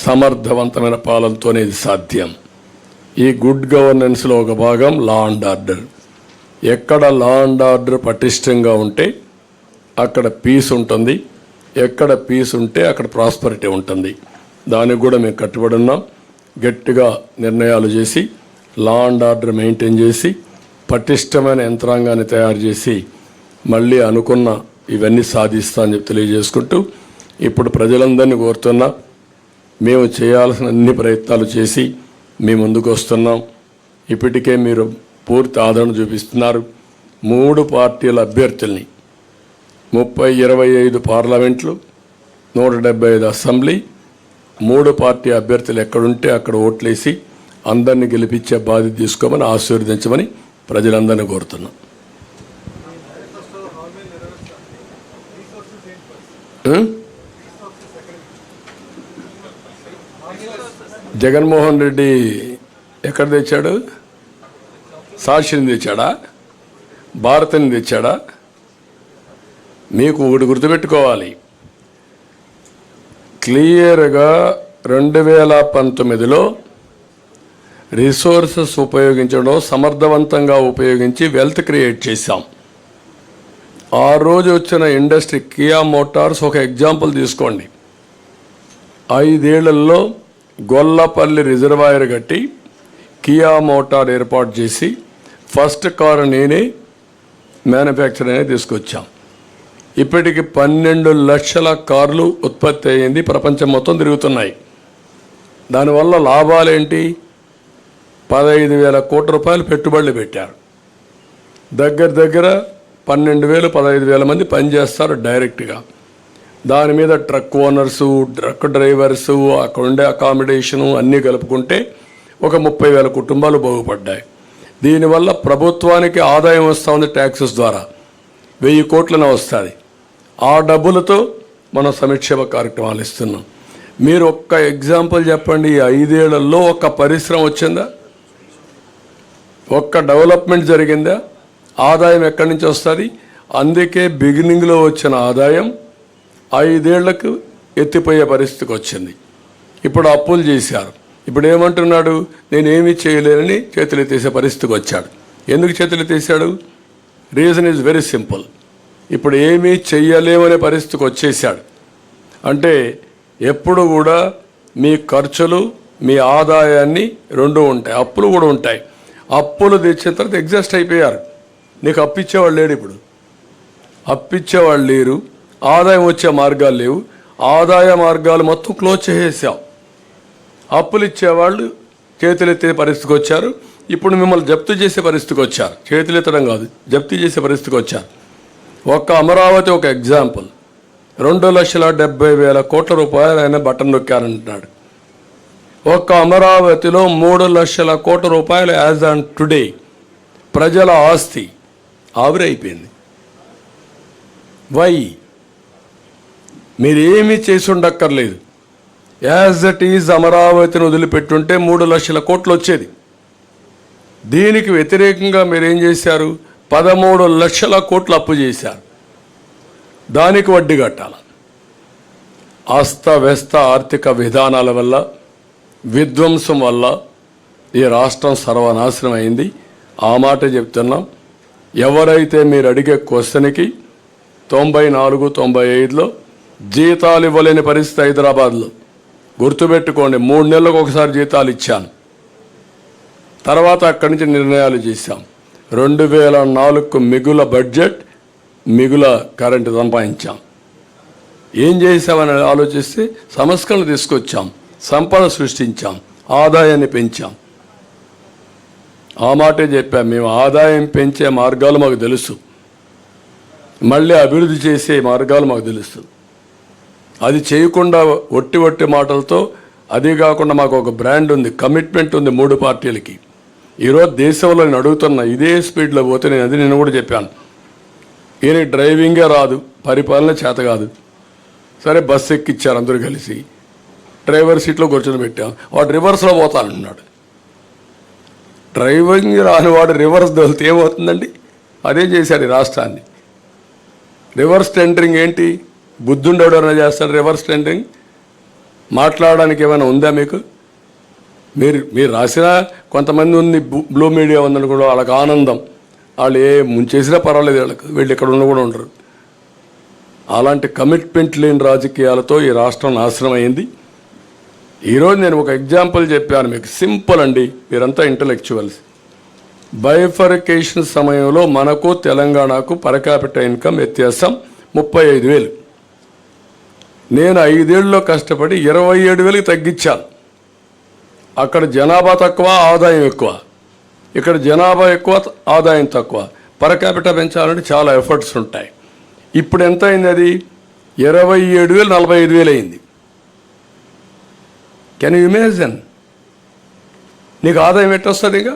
సమర్థవంతమైన పాలనతోనే ఇది సాధ్యం. ఈ గుడ్ గవర్నెన్స్లో ఒక భాగం లా అండ్ ఆర్డర్. ఎక్కడ లా అండ్ ఆర్డర్ పటిష్టంగా ఉంటే అక్కడ పీస్ ఉంటుంది, ఎక్కడ పీస్ ఉంటే అక్కడ ప్రాస్పరిటీ ఉంటుంది. దానికి కూడా మేము కట్టుబడి ఉన్నాం. గట్టిగా నిర్ణయాలు చేసి లా అండ్ ఆర్డర్ మెయింటైన్ చేసి పటిష్టమైన యంత్రాంగాన్ని తయారు చేసి మళ్ళీ అనుకున్న ఇవన్నీ సాధిస్తా అని చెప్పి తెలియజేసుకుంటూ ఇప్పుడు ప్రజలందరినీ కోరుతున్నా, మేము చేయాల్సిన అన్ని ప్రయత్నాలు చేసి మీ ముందుకు వస్తున్నాం. ఇప్పటికే మీరు పూర్తి ఆదరణ చూపిస్తున్నారు. 3 పార్టీల అభ్యర్థుల్ని 25 పార్లమెంట్లు, 175 అసెంబ్లీ, 3 పార్టీ అభ్యర్థులు ఎక్కడుంటే అక్కడ ఓట్లేసి అందరినీ గెలిపించే బాధ్యత తీసుకోమని ఆశీర్వదించమని ప్రజలందరినీ కోరుతున్నాం. జగన్మోహన్ రెడ్డి ఎక్కడ తెచ్చాడు? సాక్షిని తెచ్చాడా? భారతిని తెచ్చాడా? మీకు ఒకటి గుర్తుపెట్టుకోవాలి, క్లియర్గా 2019లో రిసోర్సెస్ ఉపయోగించడం సమర్థవంతంగా ఉపయోగించి వెల్త్ క్రియేట్ చేశాం. ఆ రోజు వచ్చిన ఇండస్ట్రీ కియా మోటార్స్ ఒక ఎగ్జాంపుల్ తీసుకోండి. 5 ఏళ్లలో గొల్లపల్లి రిజర్వాయర్ కట్టి కియా మోటార్ ఏర్పాటు చేసి ఫస్ట్ కారు నేనే మ్యానుఫ్యాక్చర్ అనేది తీసుకొచ్చాం. ఇప్పటికి 12 లక్షల కార్లు ఉత్పత్తి అయ్యింది, ప్రపంచం మొత్తం తిరుగుతున్నాయి. దానివల్ల లాభాలేంటి? 15,000 కోట్ల రూపాయలు పెట్టుబడులు పెట్టారు. దగ్గర 12,000 15,000 మంది పనిచేస్తారు డైరెక్ట్గా. దాని మీద ట్రక్ ఓనర్సు, ట్రక్ డ్రైవర్సు, అక్కడ ఉండే అకామిడేషను అన్నీ కలుపుకుంటే ఒక 30,000 కుటుంబాలు బాగుపడ్డాయి. దీనివల్ల ప్రభుత్వానికి ఆదాయం వస్తూ ఉంది, ట్యాక్సెస్ ద్వారా 1000 కోట్లనే వస్తుంది. ఆ డబ్బులతో మనం సంక్షేమ కార్యక్రమాలు ఇస్తున్నాం. మీరు ఒక్క ఎగ్జాంపుల్ చెప్పండి, ఈ 5 ఏళ్లలో ఒక్క పరిశ్రమ వచ్చిందా? ఒక్క డెవలప్మెంట్ జరిగిందా? ఆదాయం ఎక్కడి నుంచి వస్తుంది? అందుకే బిగినింగ్లో వచ్చిన ఆదాయం 5 ఏళ్లకు ఎత్తిపోయే పరిస్థితికి వచ్చింది. ఇప్పుడు అప్పులు చేశారు. ఇప్పుడు ఏమంటున్నాడు? నేనేమీ చేయలేనని చేతులెత్తేసే పరిస్థితికి వచ్చాడు. ఎందుకు చేతులెత్తేసాడు? Reason is very simple. ఇప్పుడు ఏమీ చెయ్యలేమనే పరిస్థితికి వచ్చేసాడు. అంటే ఎప్పుడు కూడా మీ ఖర్చులు మీ ఆదాయాన్ని రెండు ఉంటాయి, అప్పులు కూడా ఉంటాయి. అప్పులు తెచ్చిన తర్వాత ఎగ్జాస్ట్ అయిపోయారు. నీకు అప్పిచ్చేవాళ్ళు లేడు. ఇప్పుడు అప్పిచ్చేవాళ్ళు లేరు, ఆదాయం వచ్చే మార్గాలు లేవు. ఆదాయ మార్గాలు మొత్తం క్లోజ్ చేసేసాం. అప్పులు ఇచ్చేవాళ్ళు చేతులెత్తే పరిస్థితికి వచ్చారు. ఇప్పుడు మిమ్మల్ని జప్తు చేసే పరిస్థితికి వచ్చారు. చేతులెత్తడం కాదు, జప్తు చేసే పరిస్థితికి వచ్చారు. ఒక్క అమరావతి ఒక ఎగ్జాంపుల్. 2,70,000 కోట్ల రూపాయలు ఆయన బటన్ నొక్కారంటున్నాడు. ఒక్క అమరావతిలో 3 లక్షల కోట్ల రూపాయలు యాజ్ ఆన్ టుడే ప్రజల ఆస్తి ఆవిరైపోయింది. వై? మీరేమీ చేసి ఉండక్కర్లేదు. యాజ్ ఇట్ ఈజ్ అమరావతిని వదిలిపెట్టుంటే 3 లక్షల కోట్లు వచ్చేది. దీనికి వ్యతిరేకంగా మీరేం చేశారు? 13 లక్షల కోట్లు అప్పు చేశారు. దానికి వడ్డీ కట్టాలి. అస్తవ్యస్త ఆర్థిక విధానాల వల్ల, విధ్వంసం వల్ల ఈ రాష్ట్రం సర్వనాశనం అయింది. ఆ మాట చెప్తున్నాం. ఎవరైతే మీరు అడిగే క్వశ్చన్కి 94, 95లో జీతాలు ఇవ్వలేని పరిస్థితి హైదరాబాద్లో. గుర్తుపెట్టుకోండి, 3 నెలలకు ఒకసారి జీతాలు ఇచ్చాను. తర్వాత అక్కడి నుంచి నిర్ణయాలు చేశాం. 2004కు మిగుల బడ్జెట్, మిగుల కరెంటు సంపాదించాం. ఏం చేసామని ఆలోచిస్తే సంస్కరణలు తీసుకొచ్చాం, సంపద సృష్టించాం, ఆదాయాన్ని పెంచాం. ఆ మాటే చెప్పాం. మేము ఆదాయం పెంచే మార్గాలు మాకు తెలుసు, మళ్ళీ అభివృద్ధి చేసే మార్గాలు మాకు తెలుసు. అది చేయకుండా ఒట్టి మాటలతో, అది కాకుండా మాకు ఒక బ్రాండ్ ఉంది, కమిట్మెంట్ ఉంది 3 పార్టీలకి. ఈరోజు దేశంలో నేను అడుగుతున్నా, ఇదే స్పీడ్లో పోతే నేను కూడా చెప్పాను, ఈయనకి డ్రైవింగే రాదు, పరిపాలన చేత కాదు. సరే బస్సు ఎక్కిచ్చారు అందరూ కలిసి, డ్రైవర్ సీట్లో కూర్చొని పెట్టాం. వాడు రివర్స్లో పోతానంటున్నాడు. డ్రైవింగ్ రాని వాడు రివర్స్ దొలితే ఏమవుతుందండి? అదే చేశాడు ఈ రాష్ట్రాన్ని. రివర్స్ టెండరింగ్ ఏంటి? బుద్ధుండేవాడు ఏమైనా చేస్తాడు రివర్స్ టెండరింగ్? మాట్లాడడానికి ఏమైనా ఉందా మీకు? మీరు రాసిన కొంతమంది ఉంది, బ్లూ మీడియా ఉందనుకో, వాళ్ళకి ఆనందం. వాళ్ళు ఏ ముంచేసినా పర్వాలేదు, వీళ్ళు ఇక్కడ ఉన్న కూడా ఉండరు. అలాంటి కమిట్మెంట్ లేని రాజకీయాలతో ఈ రాష్ట్రం నాశనం అయింది. ఈరోజు నేను ఒక ఎగ్జాంపుల్ చెప్పాను మీకు, సింపుల్ అండి. మీరంతా ఇంటలెక్చువల్స్. బైఫర్కేషన్ సమయంలో మనకు తెలంగాణకు పర్ క్యాపిటల్ ఇన్కమ్ వ్యత్యాసం 35,000. నేను 5 ఏళ్ళలో కష్టపడి 27,000కి తగ్గించాను. అక్కడ జనాభా తక్కువ, ఆదాయం ఎక్కువ. ఇక్కడ జనాభా ఎక్కువ, ఆదాయం తక్కువ. పర్ క్యాపిటల్ పెంచాలంటే చాలా ఎఫర్ట్స్ ఉంటాయి. ఇప్పుడు ఎంత అయింది? అది 27,000 45,000 అయింది. Can you imagine? నీకు ఆదాయం ఎట్టొస్తుంది? ఇక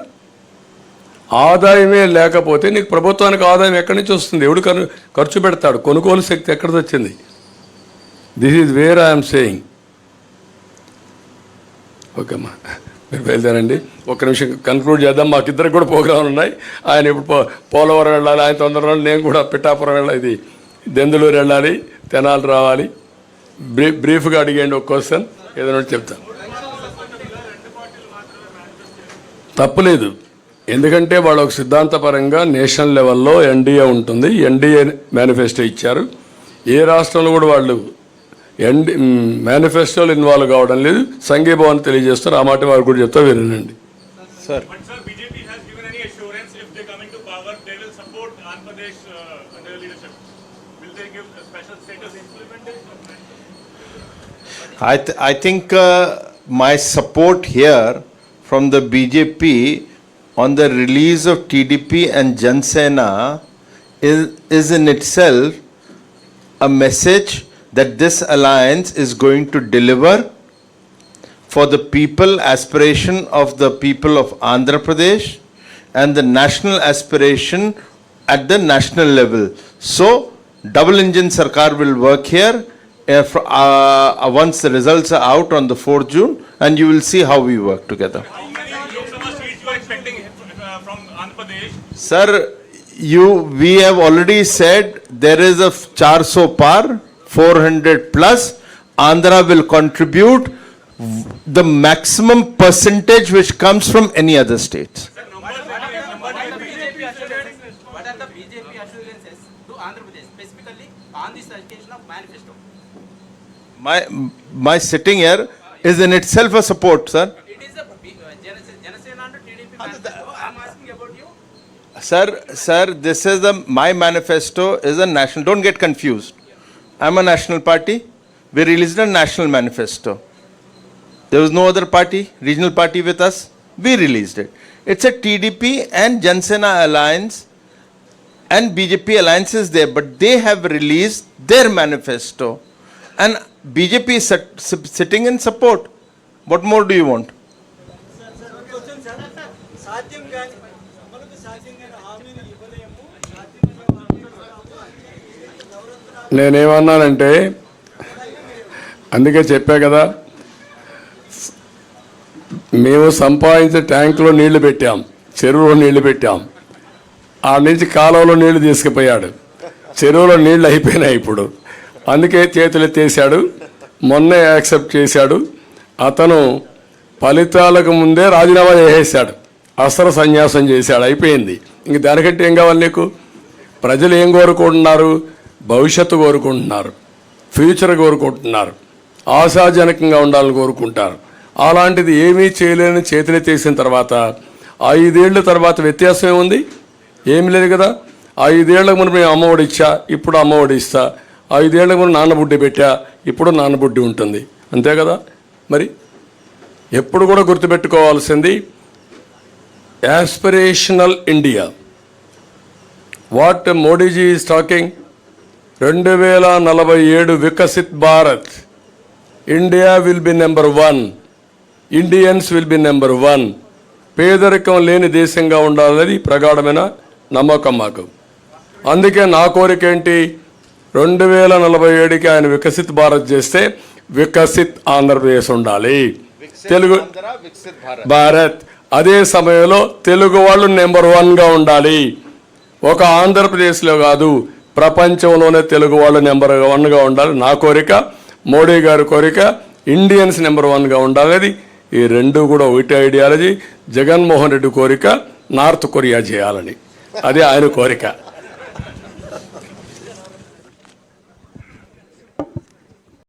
ఆదాయమే లేకపోతే నీకు ప్రభుత్వానికి ఆదాయం ఎక్కడి నుంచి వస్తుంది? ఎవడు ఖర్చు పెడతాడు? కొనుగోలు శక్తి ఎక్కడికి వచ్చింది? This is where I'm saying. ఓకేమ్మా, మీరు బయలుదేరండి. ఒక్క నిమిషం కన్క్లూడ్ చేద్దాం. మాకిద్దరికి కూడా ప్రోగ్రాంలు ఉన్నాయి. ఆయన ఇప్పుడు పోలవరం వెళ్ళాలి, ఆయన తొందరగా, నేను కూడా పిఠాపురం వెళ్ళాలి, ఇది దెందులూరు వెళ్ళాలి, తెనాలి రావాలి. బ్రీఫ్గా అడిగేయండి ఒక క్వశ్చన్, ఏదైనా చెప్తాను. తప్పులేదు, ఎందుకంటే వాళ్ళు ఒక సిద్ధాంతపరంగా నేషనల్ లెవెల్లో ఎన్డీఏ ఉంటుంది. ఎన్డీఏ మేనిఫెస్టో ఇచ్చారు. ఏ రాష్ట్రంలో కూడా వాళ్ళు మేనిఫెస్టోలు ఇన్వాల్వ్ కావడం లేదు. సంఘీభావం తెలియజేస్తారు. ఆ మాట వారు కూడా చెప్తా వినండి. Sir, BJP has given any assurance if they come into power, they will support Andhra Pradesh under leadership. Will they give a special status implementation? I think my support here from the BJP on the release of TDP and Jan Sena is in itself a message that this alliance is going to deliver for the people, aspiration of the people of Andhra Pradesh and the national aspiration at the national level. So, double engine Sarkar will work here once the results are out on the 4th June, and you will see how we work together. How many Lok Sabha seats you are expecting from Andhra Pradesh? Sir, we have already said there is a 400 par, 400 plus. Andhra will contribute the maximum percentage which comes from any other states. What are the BJP assurances to Andhra Pradesh, specifically on this occasion of manifesto? My sitting here is in itself a support, sir. It is a Janasena and TDP manifesto. I am asking about you. Sir, this is my manifesto is a national. Don't get confused. I'm a national party. We released a national manifesto. There was no other party, regional party with us. We released it. It's a TDP and Jan Sena alliance and BJP alliance is there, but they have released their manifesto. And BJP is sitting in support. What more do you want? నేనేమన్నానంటే, అందుకే చెప్పా కదా, మేము సంపాదించే ట్యాంకులో నీళ్లు పెట్టాం, చెరువులో నీళ్లు పెట్టాం. ఆ నుంచి కాలువలో నీళ్లు తీసుకుపోయాడు. చెరువులో నీళ్లు అయిపోయినాయి ఇప్పుడు. అందుకే చేతులు ఎత్తేసాడు. మొన్నే యాక్సెప్ట్ చేశాడు. అతను ఫలితాలకు ముందే రాజీనామా చేసేసాడు. అస్త్ర సన్యాసం చేశాడు. అయిపోయింది. ఇంక దానికంటే ఏం కావాలి నీకు? ప్రజలు ఏం కోరుకుంటున్నారు? భవిష్యత్తు కోరుకుంటున్నారు, ఫ్యూచర్ కోరుకుంటున్నారు, ఆశాజనకంగా ఉండాలని కోరుకుంటారు. అలాంటిది ఏమీ చేయలేని చేతులెత్తేసిన తర్వాత 5 ఏళ్ల తర్వాత వ్యత్యాసం ఏముంది? ఏమి లేదు కదా. 5 ఏళ్లకు ముందు మేము అమ్మఒడి ఇచ్చా, ఇప్పుడు అమ్మఒడి ఇస్తా. 5 ఏళ్లకు ముందు నాన్నబుడ్డి పెట్టా, ఇప్పుడు నాన్నబుడ్డి ఉంటుంది. అంతే కదా. మరి ఎప్పుడు కూడా గుర్తుపెట్టుకోవాల్సింది aspirational India. What Modi ji is talking, 2047 Viksit Bharat. India will be number 1, Indians will be number 1. పేదరికం లేని దేశంగా ఉండాలనేది ప్రగాఢమైన నమ్మకం మాకు. అందుకే నా కోరిక ఏంటి, 2047కి ఆయన వికసిత్ భారత్ చేస్తే వికసిత్ ఆంధ్రప్రదేశ్ ఉండాలి, తెలుగు భారత్. అదే సమయంలో తెలుగు వాళ్ళు నెంబర్ 1గా ఉండాలి. ఒక ఆంధ్రప్రదేశ్లో కాదు, ప్రపంచంలోనే తెలుగు వాళ్ళు నెంబర్ 1గా ఉండాలి. నా కోరిక, మోడీ గారి కోరిక, ఇండియన్స్ నెంబర్ 1గా ఉండాలి. ఈ రెండు కూడా ఒకటి ఐడియాలజీ. జగన్మోహన్ రెడ్డి కోరిక నార్త్ కొరియా చేయాలని, అదే ఆయన కోరిక.